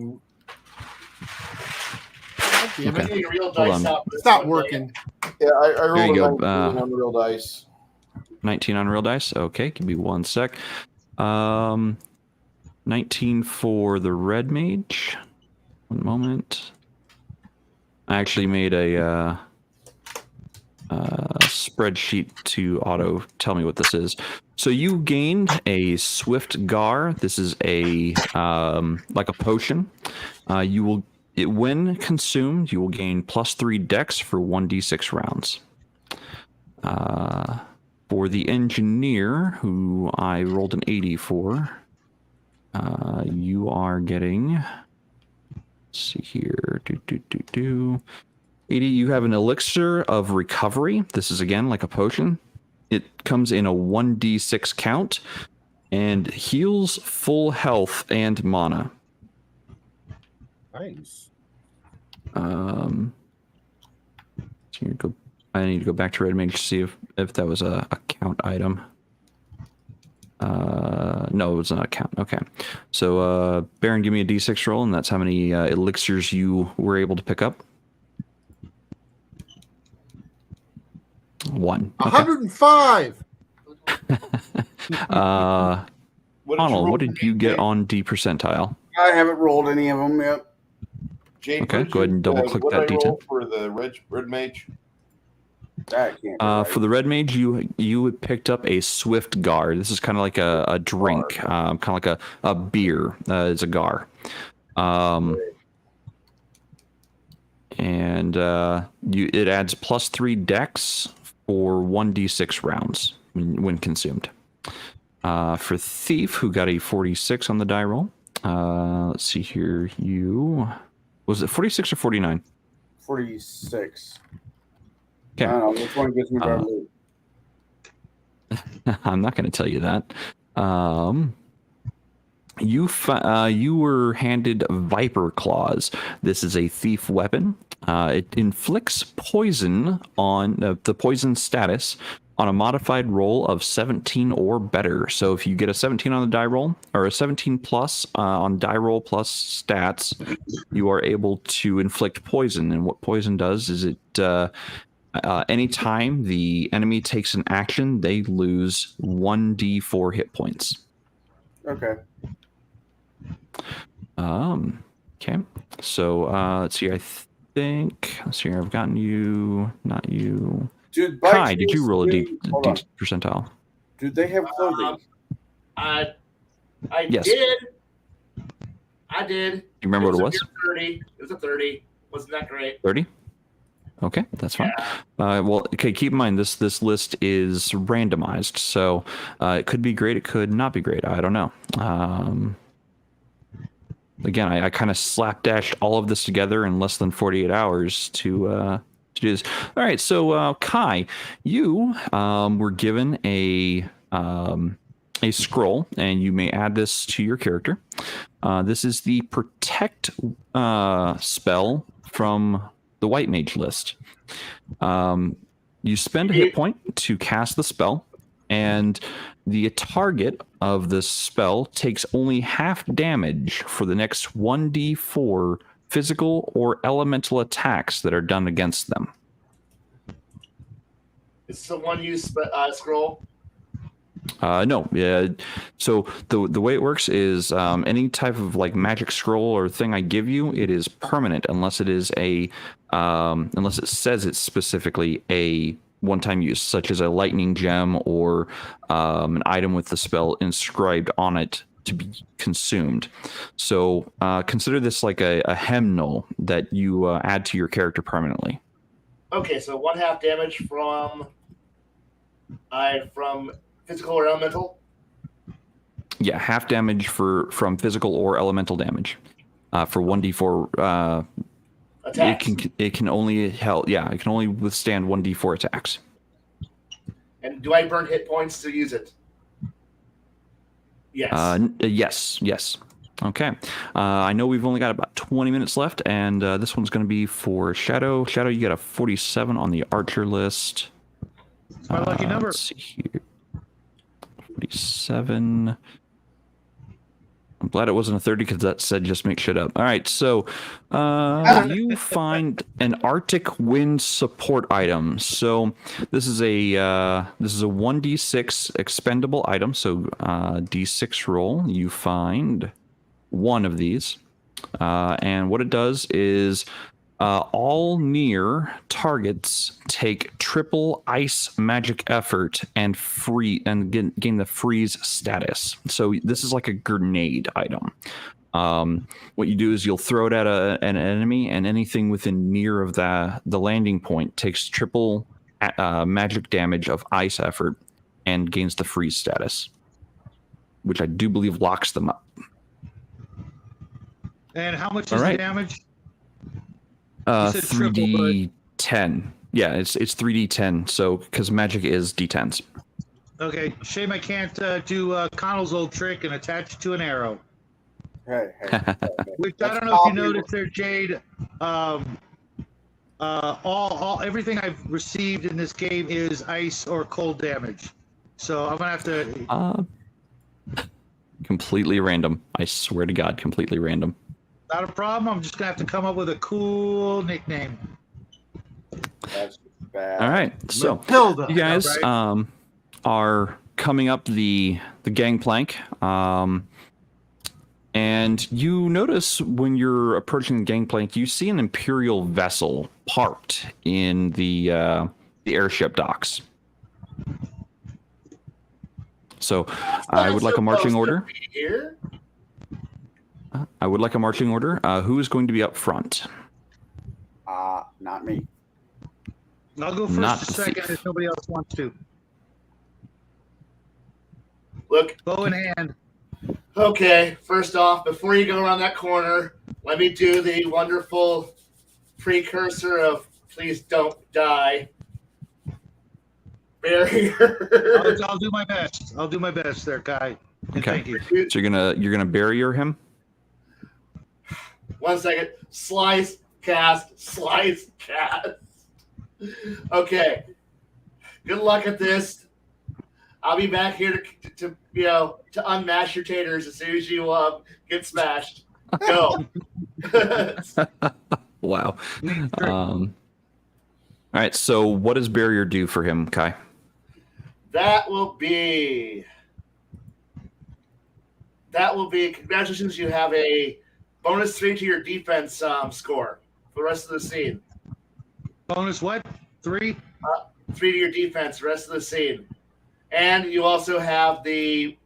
Okay. Real Hold dice on. out It's not working. Yeah, I rolled There you a go. 19 on real dice. 19 on real dice. Okay, give me 1 sec. 19 for the red mage. 1 moment. I actually made a spreadsheet to auto tell me what this is. So you gained a Swift Gar. This is a like a potion. When consumed, you will gain +3 dex for 1d6 rounds. For the engineer, who I rolled an 80 for, you are getting. Let's see here. 80. You have an elixir of recovery. This is again like a potion. It comes in a 1d6 count and heals full health and mana. Nice. I need to go back to Red Mage to see if that was a count item. No, it was not a count. Okay. So, Baron, give me a d6 roll, and that's how many elixirs you were able to pick up. 1. Okay. 105. Conall, what did you get on D percentile? I haven't rolled any of them yet. Jade, Okay, go ahead and double click that detail D10. for the red mage. That can't be right. For the red mage, you picked up a Swift Gar. This is kind of like a drink, kind of like a beer. It's a Gar. And it adds +3 dex for 1d6 rounds when consumed. For Thief, who got a 46 on the die roll. Let's see here. Was it 46 or 49? 46. Okay. I don't know which one gets me better loot. I'm not going to tell you that. You were handed Viper Claws. This is a thief weapon. It inflicts poison on the poison status on a modified roll of 17 or better. So if you get a 17 on the die roll, or a 17 plus on die roll plus stats, you are able to inflict poison. And what poison does is it anytime the enemy takes an action, they lose 1d4 hit points. Okay. Okay. So let's see. Let's see here. I've gotten you, not you. Dude, Kai, did you roll a D Hold on. percentile? Do they have clothing? I Yes. did. I did. You remember what it was? 30. It was a 30. Wasn't that great? 30. Okay, that's fine. Well, okay. Keep in mind this list is randomized, so it could be great. It could not be great. I don't know. Again, I kind of slapdashed all of this together in less than 48 hours to do this. All right, so Kai, you were given a a scroll, and you may add this to your character. This is the Protect spell from the White Mage list. You spend a hit point to cast the spell, and the target of this spell takes only half damage for the next 1d4 physical or elemental attacks that are done against them. It's the one use scroll. No, yeah. So the way it works is any type of like magic scroll or thing I give you, it is permanent unless it is unless it says it's specifically a one-time use, such as a lightning gem or an item with the spell inscribed on it to be consumed. So consider this like a hymnal that you add to your character permanently. Okay, so 1/2 damage from physical or elemental. Yeah, half damage from physical or elemental damage for 1d4. Attacks. It can only it can only withstand 1d4 attacks. And do I burn hit points to use it? Yes. Yes. Okay. I know we've only got about 20 minutes left, and this one's going to be for Shadow. Shadow, you got a 47 on the Archer list. It's my lucky number. Let's see here. 47. I'm glad it wasn't a 30 because that said just make shit up. All right, so you find an Arctic Wind support item. So this is a 1d6 expendable item. So d6 roll. You find one of these, and what it does is all near targets take triple ice magic effort and gain the freeze status. So this is like a grenade item. What you do is you'll throw it at an enemy, and anything within near of the landing point takes triple magic damage of ice effort and gains the freeze status, which I do believe locks them up. And how much is the damage? 3d10. Yeah, it's 3d10. So because magic is d10s. Okay, shame I can't do Conall's old trick and attach it to an arrow. Hey. Which I don't know if you noticed there, Jade. Everything I've received in this game is ice or cold damage. So I'm gonna have to. Completely random. I swear to God, completely random. Not a problem. I'm just gonna have to come up with a cool nickname. That's bad. All right, so Matilda. you guys are coming up the gangplank, and you notice when you're approaching the gangplank, you see an Imperial vessel parked in the airship docks. So I would like a marching order. I would like a marching order. Who is going to be up front? Not me. I'll go first or second if nobody else wants to. Look. Bow in hand. Okay, first off, before you go around that corner, let me do the wonderful precursor of please don't die. Barrier. I'll do my best. I'll do my best there, Kai. Okay. Thank you. So you're gonna barrier him? 1 second. Slice, cast, slice, cast. Okay. Good luck at this. I'll be back here to unmash your taters as soon as you get smashed. Go. Wow. All right. So what does barrier do for him, Kai? That will be. Congratulations! You have a bonus 3 to your defense score for the rest of the scene. Bonus what? 3? 3 to your defense, the rest of the scene. And you also have the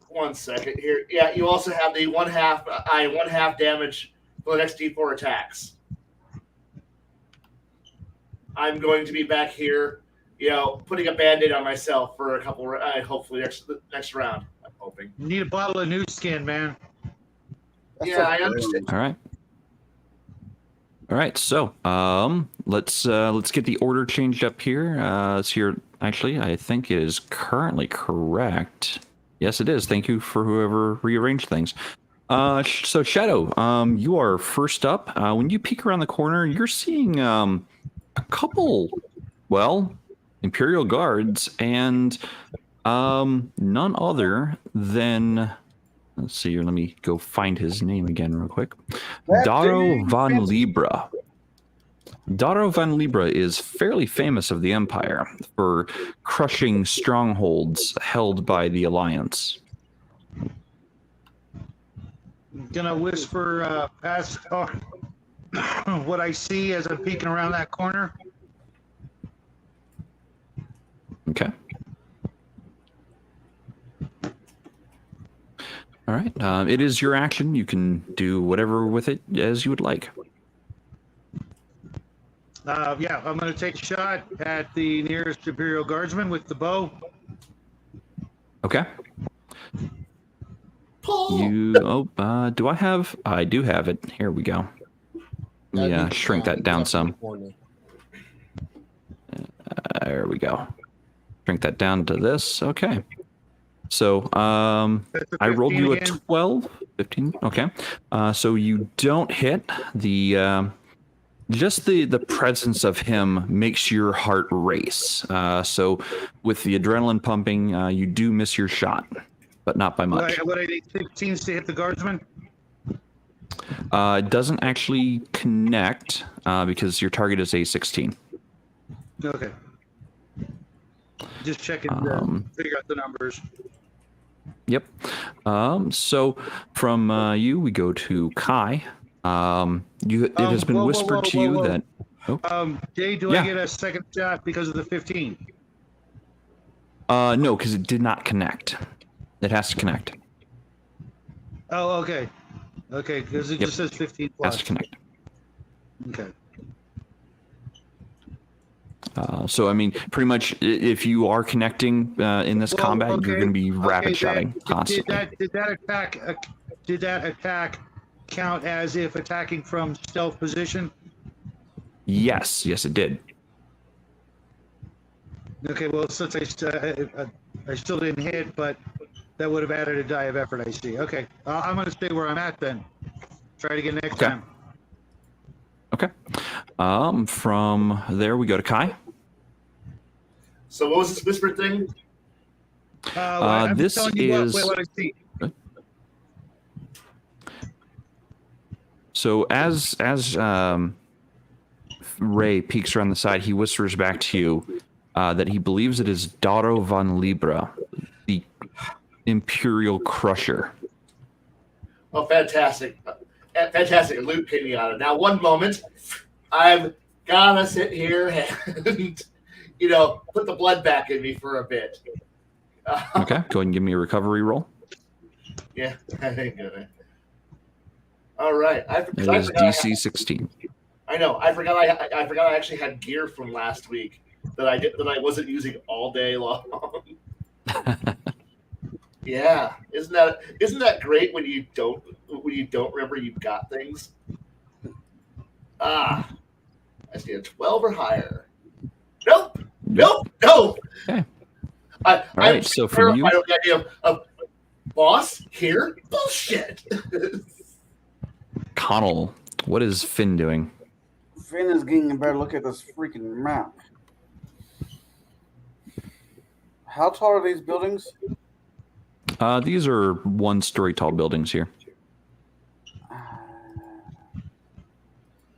1 second here. Yeah, you also have the 1/2 damage for the next D4 attacks. I'm going to be back here, putting a band-aid on myself for a couple. Hopefully next round. I'm hoping. You need a bottle of new skin, man. Yeah, I understand. All right. So let's get the order changed up here. It's here Actually, I think it is currently correct. Yes, it is. Thank you for whoever rearranged things. So Shadow, you are first up. When you peek around the corner, you're seeing a couple, well, Imperial guards and none other than, let's see here, let me go find his name again real quick. Daro van Libra. Daro van Libra is fairly famous of the Empire for crushing strongholds held by the Alliance. Gonna whisper past what I see as I'm peeking around that corner. Okay. All right. It is your action. You can do whatever with it as you would like. Yeah, I'm gonna take a shot at the nearest Imperial Guardsman with the bow. Okay. Do I have? I do have it. Here we go. Yeah, shrink that down some. There we go. Shrink that down to this. Okay. So, I rolled you a 12, 15. Okay. So you don't hit. Just the presence of him makes your heart race. So with the adrenaline pumping, you do miss your shot, but not by much. What I need 16s to hit the guardsman? It doesn't actually connect because your target is a 16. Okay. Just checking to figure out the numbers. Yep. So from you, we go to Kai. It has been whispered to you that. Oh. Jay, do I get a second shot because of the 15? No, because it did not connect. It has to connect. Oh, okay. Okay, because it just says 15 plus. Has to connect. Okay. So, I mean, pretty much, if you are connecting in this combat, you're going to be rapid shotting constantly. Did that attack count as if attacking from stealth position? Yes, it did. Okay, well, since I still didn't hit, but that would have added a die of effort, I see. Okay, I'm going to stay where I'm at then. Try to get next time. Okay. From there, we go to Kai. So what was this whispered thing? This is... What I see. So as Ray peeks around the side, he whispers back to you that he believes it is Daro van Libra, the Imperial Crusher. Oh, fantastic. Fantastic. Loot pinata. Now, one moment. I'm gonna sit here and, put the blood back in me for a bit. Okay, go ahead and give me a recovery roll. Yeah, I ain't gonna. All right. It is DC 16. I know. I forgot I actually had gear from last week that I wasn't using all day long. Yeah, isn't that great when you don't remember you've got things? I see a 12 or higher. Nope. Okay. I'm right, so from you, the idea of boss here bullshit. Conall, what is Finn doing? Finn is getting a better look at this freaking map. How tall are these buildings? These are one-story tall buildings here.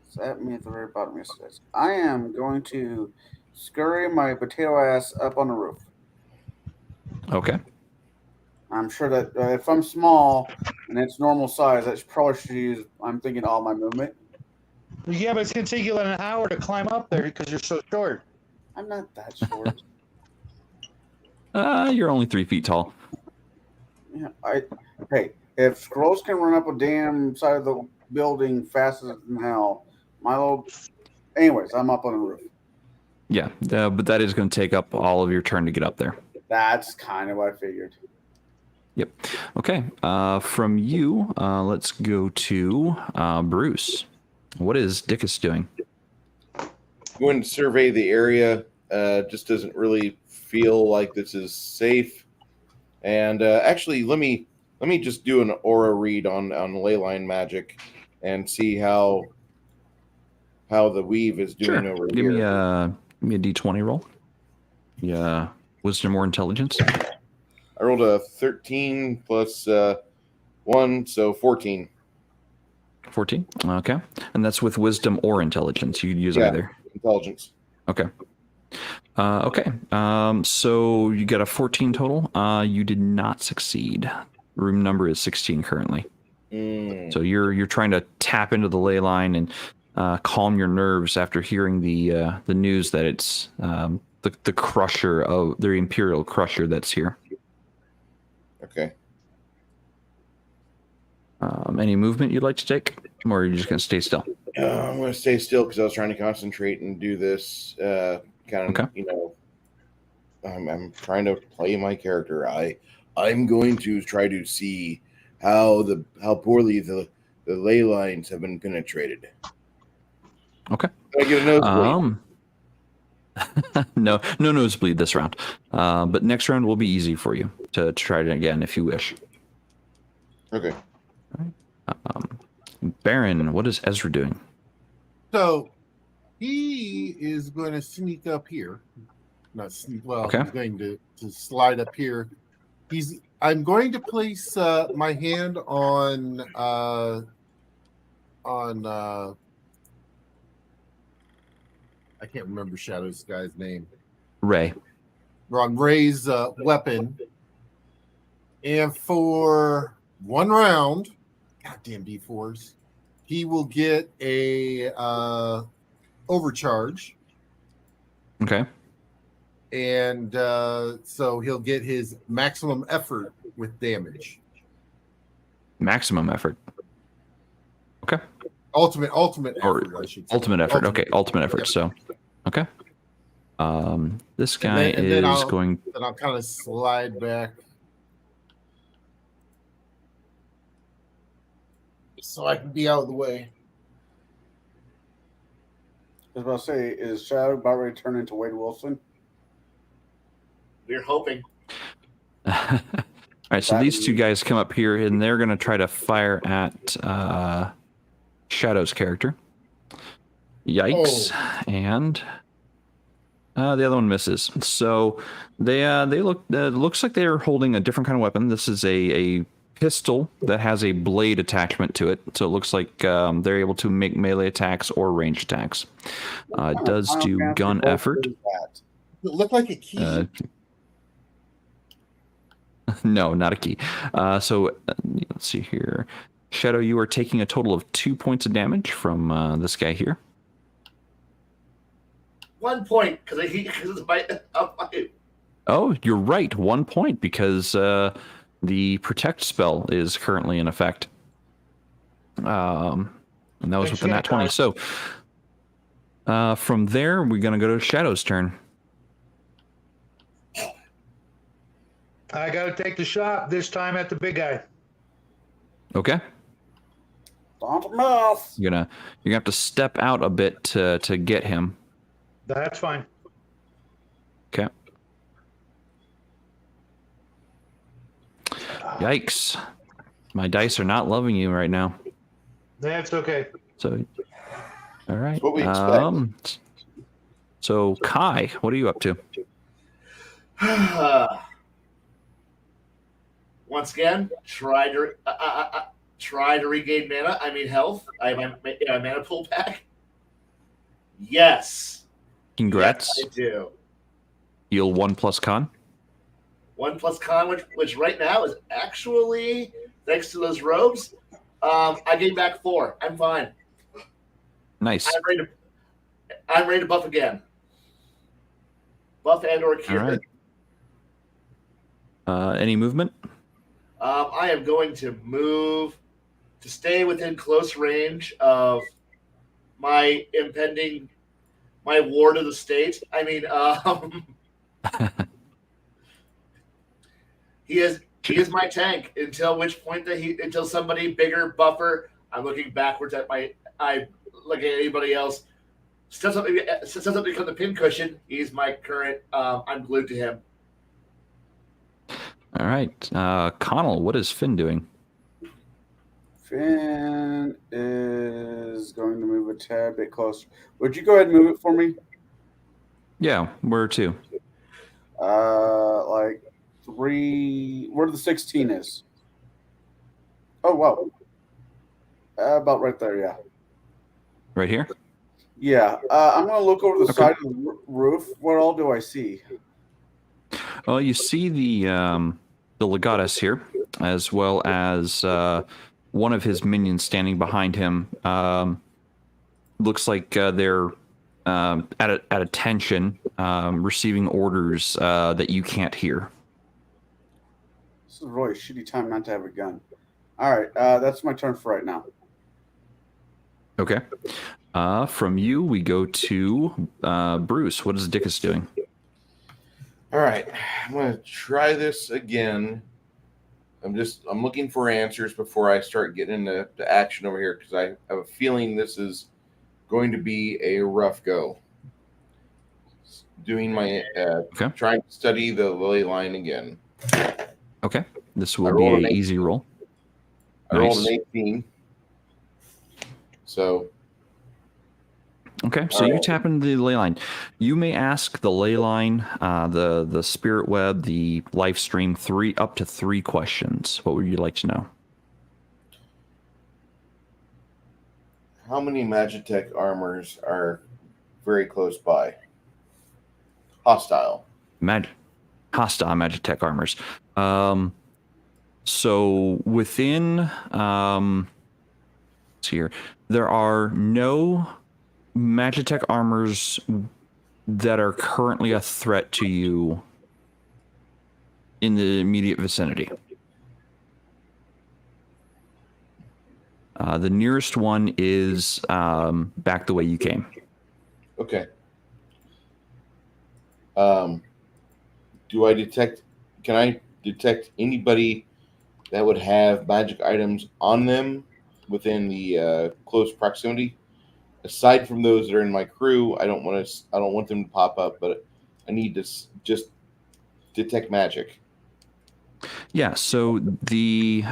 Set me at the very bottom. Yes, it is. I am going to scurry my potato ass up on the roof. Okay. I'm sure that if I'm small and it's normal size, that probably should use, I'm thinking, all my movement. Yeah, but it's going to take you an hour to climb up there because you're so short. I'm not that short. You're only 3 feet tall. Yeah, hey, if scrolls can run up a damn side of the building faster than hell, anyways, I'm up on the roof. Yeah, but that is going to take up all of your turn to get up there. That's kind of what I figured. Yep. Okay. From you, let's go to Bruce. What is Dickus doing? Going to survey the area just doesn't really feel like this is safe. And actually, let me just do an aura read on leyline magic and see how the weave is doing over Give here. me a d20 roll. Yeah, wisdom or intelligence. I rolled a 13 plus 1, so 14. 14. Okay, and that's with wisdom or intelligence. You could use Yeah. either. Intelligence. Okay. Okay. So you got a 14 total. You did not succeed. Room number is 16 currently. So you're trying to tap into the ley line and calm your nerves after hearing the news that it's the crusher of the Imperial crusher that's here. Okay. Any movement you'd like to take, or are you just gonna stay still? I'm going to stay still because I was trying to concentrate and do this kind of, Okay. I'm trying to play my character. I'm going to try to see how poorly the ley lines have been penetrated. Okay. Can I get a nosebleed? No nosebleed this round. But next round will be easy for you to try it again if you wish. Okay. Baron, what is Ezra doing? So he is going to sneak up here. Not sneak. Well, Okay. he's going to slide up here. I'm going to place my hand on I can't remember Shadow's guy's name. Ray. On Ray's weapon, and for one round, goddamn D4s, he will get a overcharge, Okay. and so he'll get his maximum effort with damage. Maximum effort. Okay. Ultimate Or effort, I should say. ultimate effort. Okay. Ultimate effort. Yep. So, okay. This guy And then is going. Then I'll kind of slide back, so I can be out of the way. I was about to say, is Shadow about ready to turn into Wade Wilson? We're hoping. All right. So these two guys come up here and they're going to try to fire at Shadow's character. Yikes. And the other one misses. So they look. Looks like they're holding a different kind of weapon. This is a pistol that has a blade attachment to it. So it looks like they're able to make melee attacks or range attacks. It does do gun effort. Does that? Does it look like a key? No, not a key. So let's see here. Shadow, you are taking a total of 2 points of damage from this guy here. 1 point because it's my. Oh, you're right. 1 point because the protect spell is currently in effect. And that was with the nat 20. So from there, we're going to go to Shadow's turn. I got to take the shot this time at the big guy. Okay. Don't miss. You're gonna have to step out a bit to get him. That's fine. Okay. Yikes. My dice are not loving you right now. That's okay. So, all right. That's what we expect. So, Kai, what are you up to? Once again, try to regain mana. I mean health. I have my mana pool back. Yes. Congrats. Yes, I do. Heal 1 plus con. 1 plus con, which right now is actually thanks to those robes. I gained back 4. I'm fine. Nice. I'm ready to buff again. Buff and or cure. All right. Any movement? I am going to move to stay within close range of my ward of the state. I mean, he is my tank until which point until somebody bigger buffer. I'm looking backwards at like anybody else. steps up to become the pincushion. He's my current. I'm glued to him. All right. Conall, what is Finn doing? Finn is going to move a tad bit closer. Would you go ahead and move it for me? Yeah, where to? Like 3, where the 16 is. Oh, wow. About right there, yeah. Right here? Yeah. I'm going to look over the Okay. side of the roof. What all do I see? Well, you see the legatus here, as well as one of his minions standing behind him. Looks like they're at attention, receiving orders that you can't hear. This is really a shitty time not to have a gun. All right. That's my turn for right now. Okay. From you, we go to Bruce. What is Dickus doing? All right, I'm gonna try this again. I'm looking for answers before I start getting into action over here, because I have a feeling this is going to be a rough go. Doing my trying to study the ley line again. Okay, this will be an easy roll. I rolled an 18. So. Okay, so you tap into the ley line. You may ask the ley line, the spirit web, the life stream up to 3 questions. What would you like to know? How many Magitech armors are very close by? Hostile. Hostile Magitech armors. So within let's see here, there are no Magitech armors that are currently a threat to you in the immediate vicinity. The nearest one is back the way you came. Okay. Can I detect anybody that would have magic items on them within the close proximity? Aside from those that are in my crew, I don't want them to pop up, but I need to just detect magic. Yeah, so the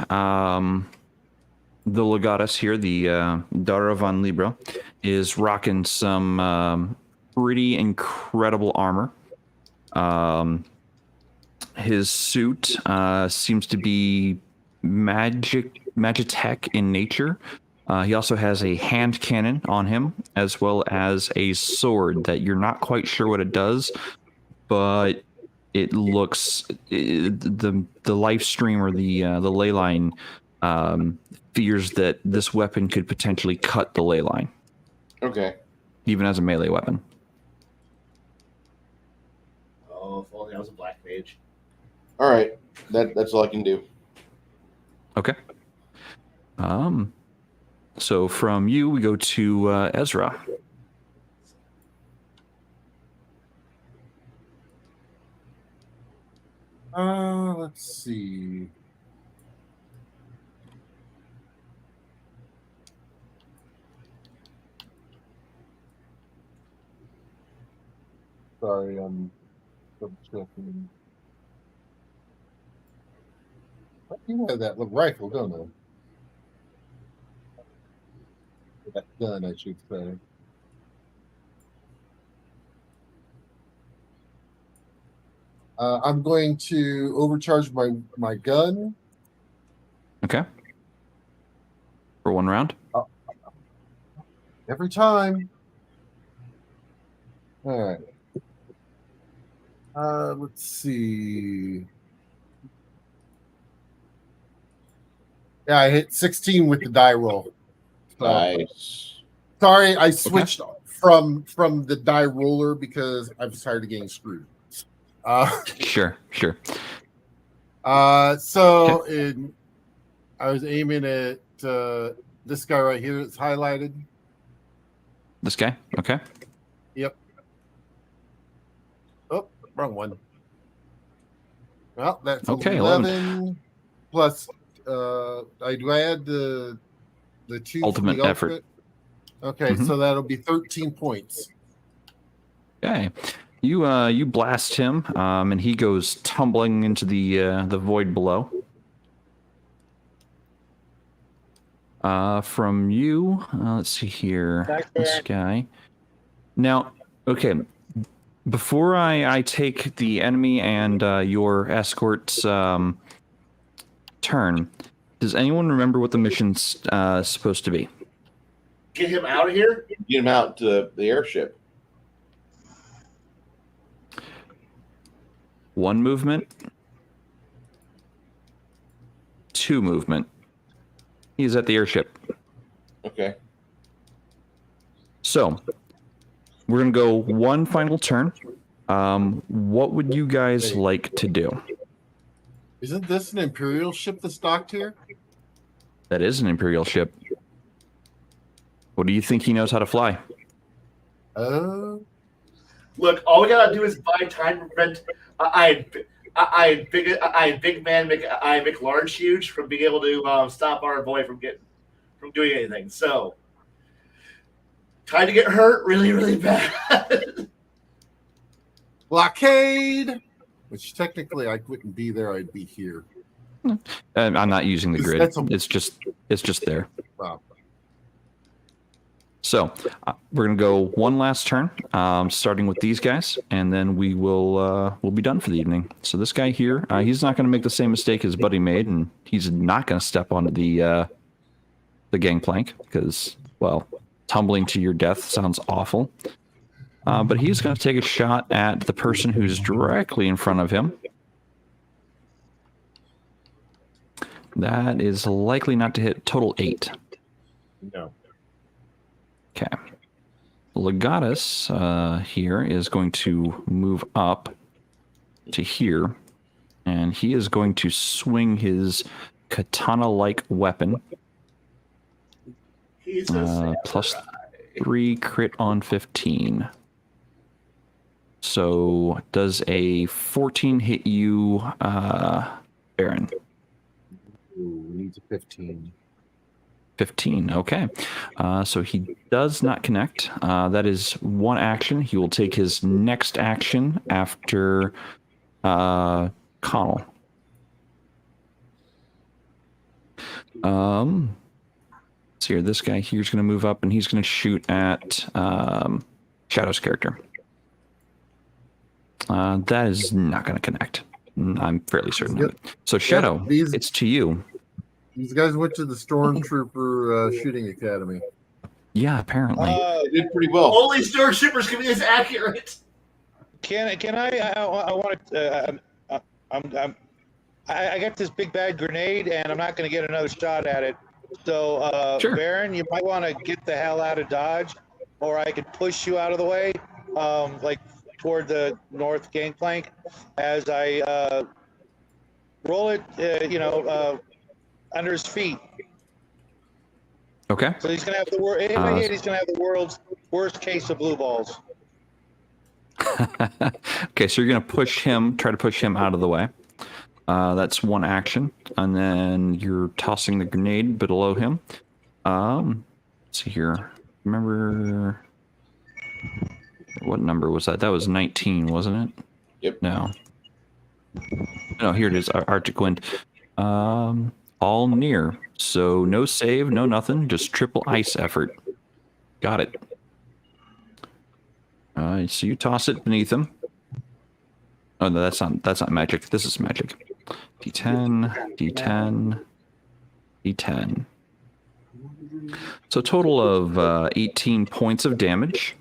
legatus here, the daughter of Von Libra, is rocking some pretty incredible armor. His suit seems to be magitech in nature. He also has a hand cannon on him, as well as a sword that you're not quite sure what it does, but it looks the life stream or the ley line fears that this weapon could potentially cut the ley line. Okay. Even as a melee weapon. Oh, if only I was a black mage. All right, that's all I can do. Okay. So from you, we go to Ezra. Let's see. Sorry, I'm double checking. You have that little rifle, don't I? That gun, I should say. I'm going to overcharge my gun. Okay. For 1 round. Every time. All right. Let's see. Yeah, I hit 16 with the die roll. So, Nice. sorry, I switched from the die roller because I'm tired of getting screwed. Sure. I was aiming at this guy right here that's highlighted. This guy? Okay. Yep. Oh, wrong one. Well, that's okay. 11 plus. Do I add the 2 ultimate for the effort? ultimate? Okay, Mhm. so that'll be 13 points. Okay. You blast him, and he goes tumbling into the void below. From you, let's see here. Thanks, This Baron. guy. Now, okay. Before I take the enemy and your escort's turn, does anyone remember what the mission's supposed to be? Get him out of here. Get him out to the airship. 1 movement. 2 movement. He's at the airship. Okay. So, we're going to go 1 final turn. What would you guys like to do? Isn't this an Imperial ship that's docked here? That is an Imperial ship. What do you think he knows how to fly? Look, all we gotta do is buy time to prevent I big man make large huge from being able to stop our boy from doing anything. So time to get hurt really, really bad. Blockade! Which technically I wouldn't be there, I'd be here. I'm not using the grid. That's a- It's just there. Wow. So we're gonna go 1 last turn, starting with these guys, and then we'll be done for the evening. So this guy here, he's not gonna make the same mistake his buddy made, and he's not gonna step onto the gangplank because, well, tumbling to your death sounds awful. But he's gonna take a shot at the person who's directly in front of him. That is likely not to hit. Total 8. No. Okay. Legatus here is going to move up to here, and he is going to swing his katana-like weapon. He's a Plus 3 crit on 15. So does a 14 hit you, Baron? Ooh, needs a 15. 15, okay. So he does not connect. That is 1 action. He will take his next action after Conall. So here, this guy here's going to move up, and he's going to shoot at Shadow's character. That is not going to connect. I'm fairly certain of it. So Shadow, these- it's to you. These guys went to the Stormtrooper shooting academy. Yeah, apparently. They did pretty well. only stormtroopers can be as accurate. Can I want to? I got this big bad grenade, and I'm not going to get another shot at it. So, Sure. Baron, you might want to get the hell out of Dodge, or I could push you out of the way, like toward the north gangplank, as I roll it, under his feet. Okay. So he's going to have he's going to have the world's worst case of blue balls. Okay, so you're going to try to push him out of the way. That's 1 action. And then you're tossing the grenade below him. Let's see here. Remember, what number was that? That was 19, wasn't it? Yep. No, here it is. Arctic Wind. All near. So no save, no nothing. Just triple ice effort. Got it. So you toss it beneath him. Oh no, that's not magic. This is magic. D10, D10, D10. So a total of 18 points of damage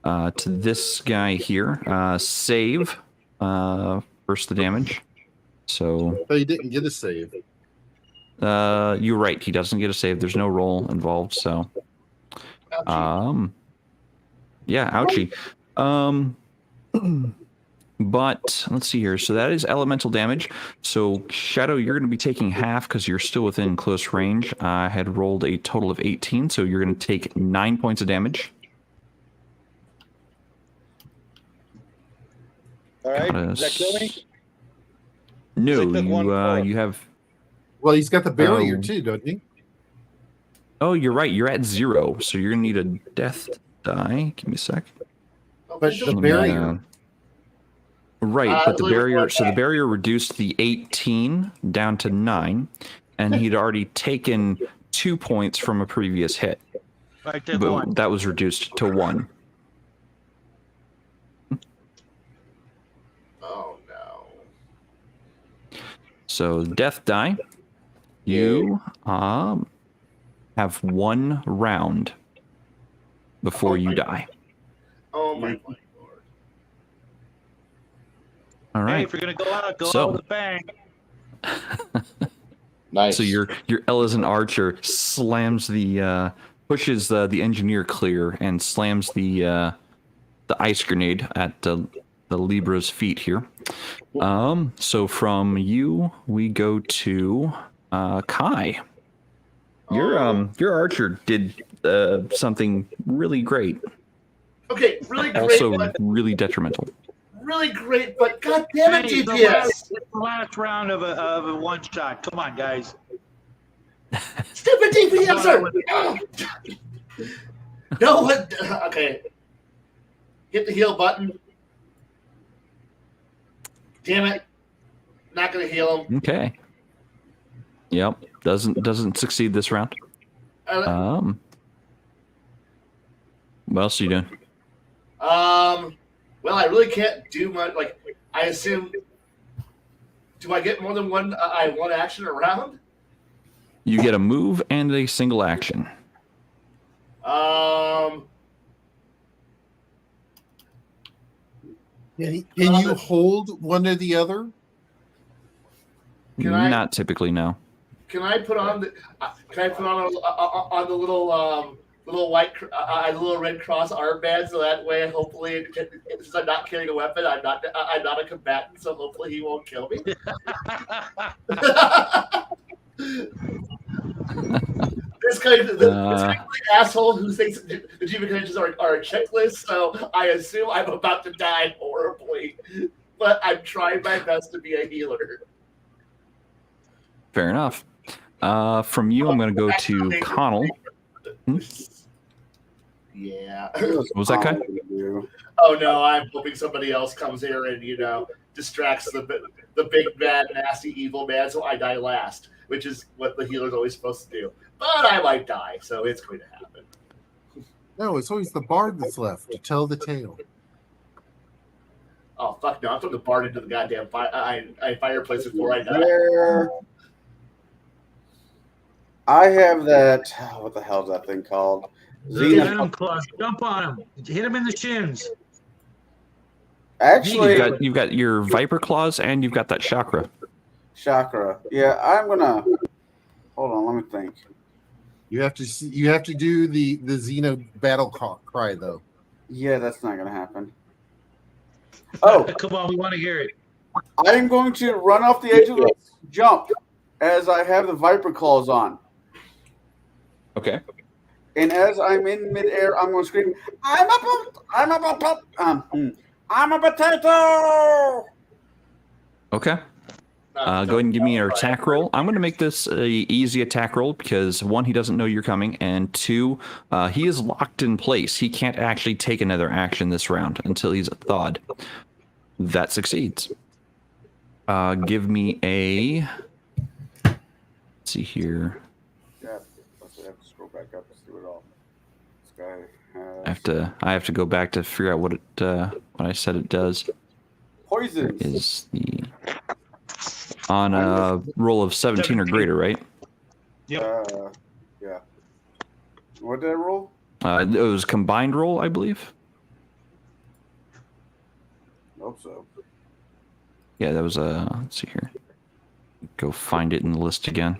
to this guy here. Save versus the damage. So But he didn't get a save. you're right. He doesn't get a save. There's no roll involved. So, yeah, ouchie. But let's see here. So that is elemental damage. So Shadow, you're going to be taking half because you're still within close range. I had rolled a total of 18, so you're going to take 9 points of damage. All right, does that kill me? No, They took one more. you have. Well, he's got the barrier Oh. too, doesn't he? Oh, you're right. You're at 0, so you're gonna need a death die. Give me a sec. But the barrier. Right, but the Leave it barrier. like So the that. barrier reduced the 18 down to 9, and he'd already taken 2 points from a previous hit. Right there, But one. that was reduced to 1. Oh no. So death die. You have 1 round before you die. Oh my lord. All Hey, right. if you're gonna go out So- with a bang. Nice. So your Elezn archer slams the pushes the engineer clear and slams the ice grenade at the Libra's feet here. So from you we go to Kai. Your archer did something really great, Okay, really great, also but really detrimental. really great, but god damn it, Hey, it's the DPS! last round of a one shot. Come on, guys. Stupid DPSer! No, what? Okay. Hit the heal button. Damn it. Not gonna heal him. Okay. Yep. Doesn't succeed this round. What else are you doing? Well, I really can't do much. Like, I assume. Do I get more than one action around? You get a move and a single action. Um, Can you hold one or the other? Can I- Not typically, no. can I put on the? Can I put on the little white, little red cross armband, so that way, hopefully, since I'm not carrying a weapon, I'm not a combatant, so hopefully he won't kill me. This kind of asshole who thinks the achievement conditions are a checklist, so I assume I'm about to die horribly, but I'm trying my best to be a healer. Fair enough. From you, I'm going to go to Conall. Yeah. What was that, Kai? Oh no, I'm hoping somebody else comes here and distracts the big bad nasty evil man, so I die last, which is what the healer's always supposed to do. But I might die, so it's going to happen. No, it's always the bard that's left to tell the tale. Oh fuck no! I'm throwing the bard into the goddamn fireplace before I die. There. I have that. What the hell is that thing called? Venom claws. Jump on him. Hit him in the shins. Actually, You've got your Viper Claws and you've got that chakra. chakra. Yeah, I'm gonna. Hold on, let me think. You have to do the Xeno battle cry though. Yeah, that's not gonna happen. Oh, Come on, we want to hear it. I am going to run off the edge of the jump as I have the Viper claws on. Okay. And as I'm in midair, I'm going to scream, I'm a potato! Okay. Go ahead and give me your attack roll. I'm going to make this a easy attack roll because 1, he doesn't know you're coming, and 2, he is locked in place. He can't actually take another action this round until he's thawed. That succeeds. Give me a. Let's see here. Yeah, I have to scroll back up to see what all this guy has. I have to go back to figure out what I said it does. Poisons. Is the on a roll of 17 or greater, right? Yeah. What did I roll? It was combined roll, I believe. Hope so. Yeah, that was a. Let's see here. Go find it in the list again.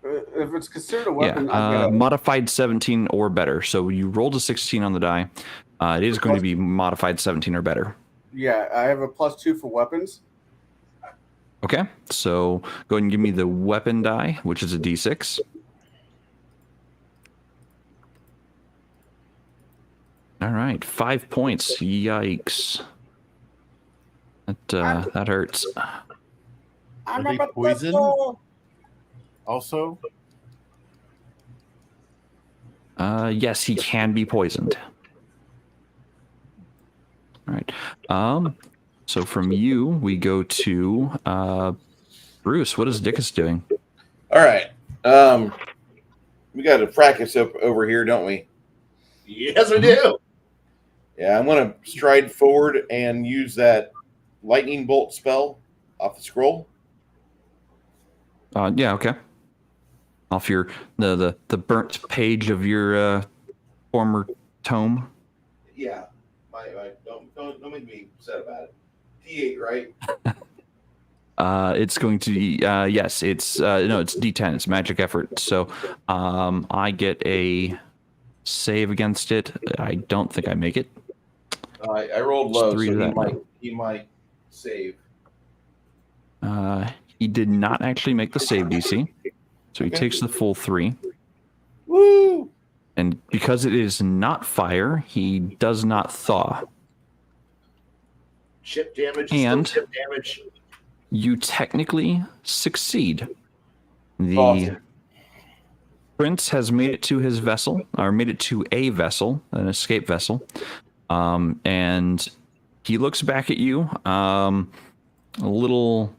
If it's considered a weapon, Yeah, modified 17 or better. So you rolled a 16 on the die. It is going to be modified 17 or better. yeah, I have a +2 for weapons. Okay, so go ahead and give me the weapon die, which is a d6. All right, 5 points. Yikes. That hurts. Are they poison? Also, Yes, he can be poisoned. All right. So from you, we go to Bruce. What is Dickus doing? All right. We got a fracas up over here, don't we? Yes, we do. Yeah, I'm going to stride forward and use that lightning bolt spell off the scroll. Yeah, okay. Off your the burnt page of your former tome. Yeah, don't make me upset about it. D8, right? It's going to be yes. It's no, it's D10. It's magic effort. So I get a save against it. I don't think I make it. I rolled low, Three so to that. he might save. He did not actually make the save DC, so he takes the full 3. Woo! And because it is not fire, he does not thaw. Chip damage. And chip damage. You technically succeed. The Awesome. prince has made it to his vessel, or made it to a vessel, an escape vessel, and he looks back at you, a little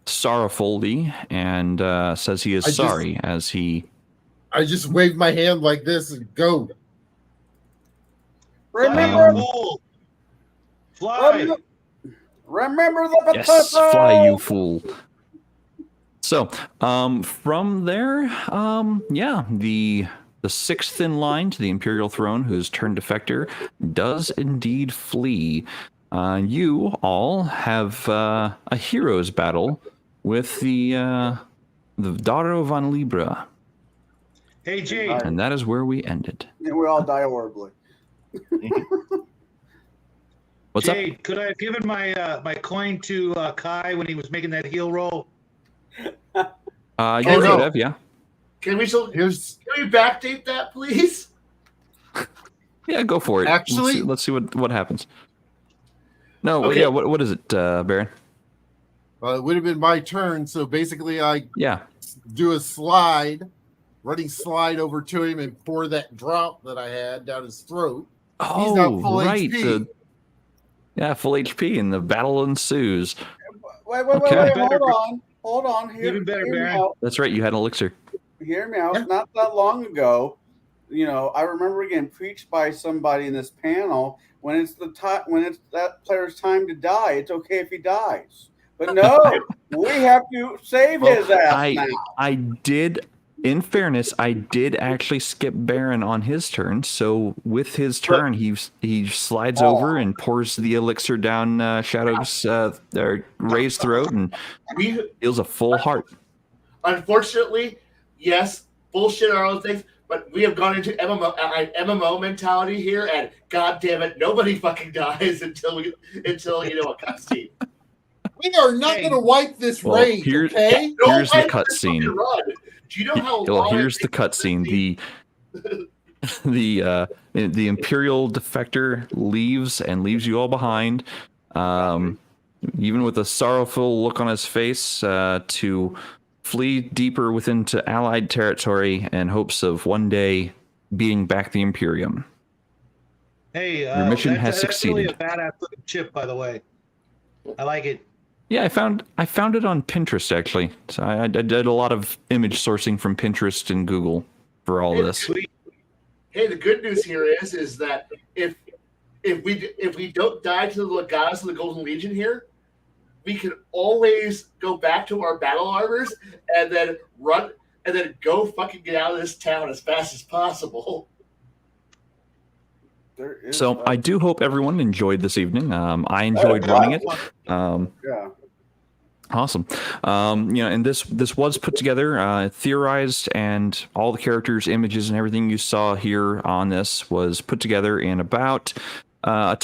sorrowfully, and says he is sorry as he. I just wave my hand like this and go. Remember, Fly. remember the potato. Yes, fly, you fool. So, from there, yeah, the sixth in line to the Imperial throne, who's turned defector, does indeed flee. You all have a hero's battle with the daughter of Von Libra. Hey, Jade. And that is where we ended. And we all die horribly. What's Jade, could I have given my my coin to Kai when he was making that heel roll? up? You Oh, could no. have, yeah. Can we Here's backdate that, please? Yeah, go for it. Actually- let's see what happens. No, Okay. yeah, what is it, Baron? it would have been my turn. So basically, I Yeah. do a running slide over to him and pour that drop that I had down his throat. Oh, not full right. HP. Full HP, and the battle ensues. Wait, Okay. hold on. Even better, hear me Baron. out. That's right, you had an elixir. Hear me out. Yeah. Not that long ago, I remember getting preached by somebody in this panel. When it's that player's time to die, it's okay if he dies. But no, we have to save his ass now. I did, in fairness, I did actually skip Baron on his turn. So with his turn, he slides over and pours the elixir down Shadow's Ray's throat and We heals a full heart. unfortunately, yes, bullshit are all things, but we have gone into MMO mentality here, and god damn it, nobody fucking dies until a cutscene. We are not going to wipe this Well, raid, here's- okay? Here's the Don't cutscene. fucking run. Do you know how Well, long? here's the cutscene. The Imperial Defector leaves you all behind, even with a sorrowful look on his face, to flee deeper within to Allied territory in hopes of one day beating back the Imperium. Hey, Your mission has that's really a succeeded. badass looking chip, by the way. I like it. Yeah, I found it on Pinterest actually. So I did a lot of image sourcing from Pinterest and Google for all of this. Sweet. Hey, the good news here is that if we don't die to the goddess of the Golden Legion here, we can always go back to our battle armors and then run and then go fucking get out of this town as fast as possible. So I do hope everyone enjoyed this evening. I enjoyed running it. Yeah. Awesome. And this was put together, theorized, and all the characters, images, and everything you saw here on this was put together in about a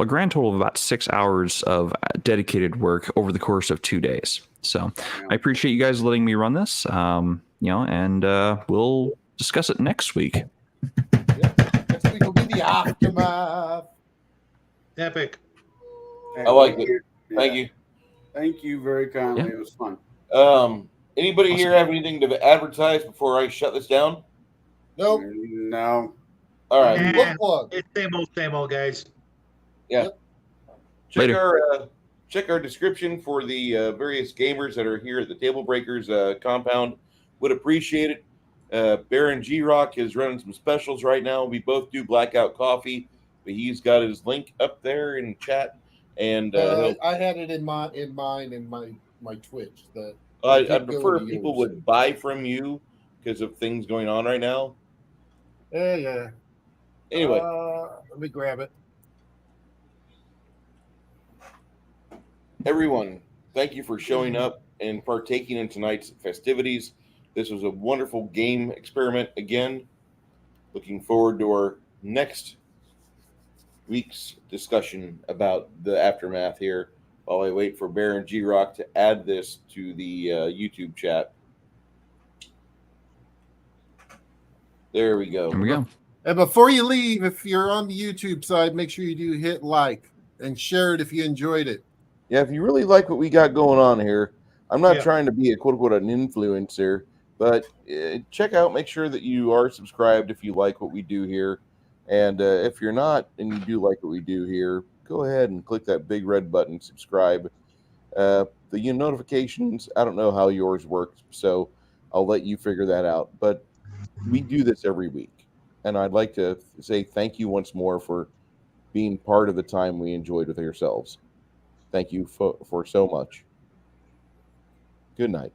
grand total of about 6 hours of dedicated work over the course of 2 days. So I appreciate you guys letting me run this. And we'll discuss it next week. Next week will be the aftermath. Epic. I like it. Thank you. Thank you very kindly. Yeah. It was fun. Anybody here have anything to advertise before I shut this down? Nope. No. All right. Nah. Book plug. It's same old, guys. Check Later. our description for the various gamers that are here at the Tablebreakers compound. Would appreciate it. BaronGRock is running some specials right now. We both do Blackout Coffee, but he's got his link up there in chat. And I had it in my Twitch. I'd prefer if people would buy from you because of things going on right now. Yeah. Anyway, let me grab it. everyone, thank you for showing up and partaking in tonight's festivities. This was a wonderful game experiment again. Looking forward to our next week's discussion about the aftermath here while I wait for BaronGRock to add this to the YouTube chat. There we go. There we go. And before you leave, if you're on the YouTube side, make sure you do hit like and share it if you enjoyed it. Yeah, if you really like what we got going on here, I'm not Yeah. trying to be a quote unquote an influencer, but check out, make sure that you are subscribed if you like what we do here. And if you're not and you do like what we do here, go ahead and click that big red button, subscribe. The notifications, I don't know how yours works, so I'll let you figure that out. But we do this every week. And I'd like to say thank you once more for being part of the time we enjoyed with yourselves. Thank you for so much. Good night.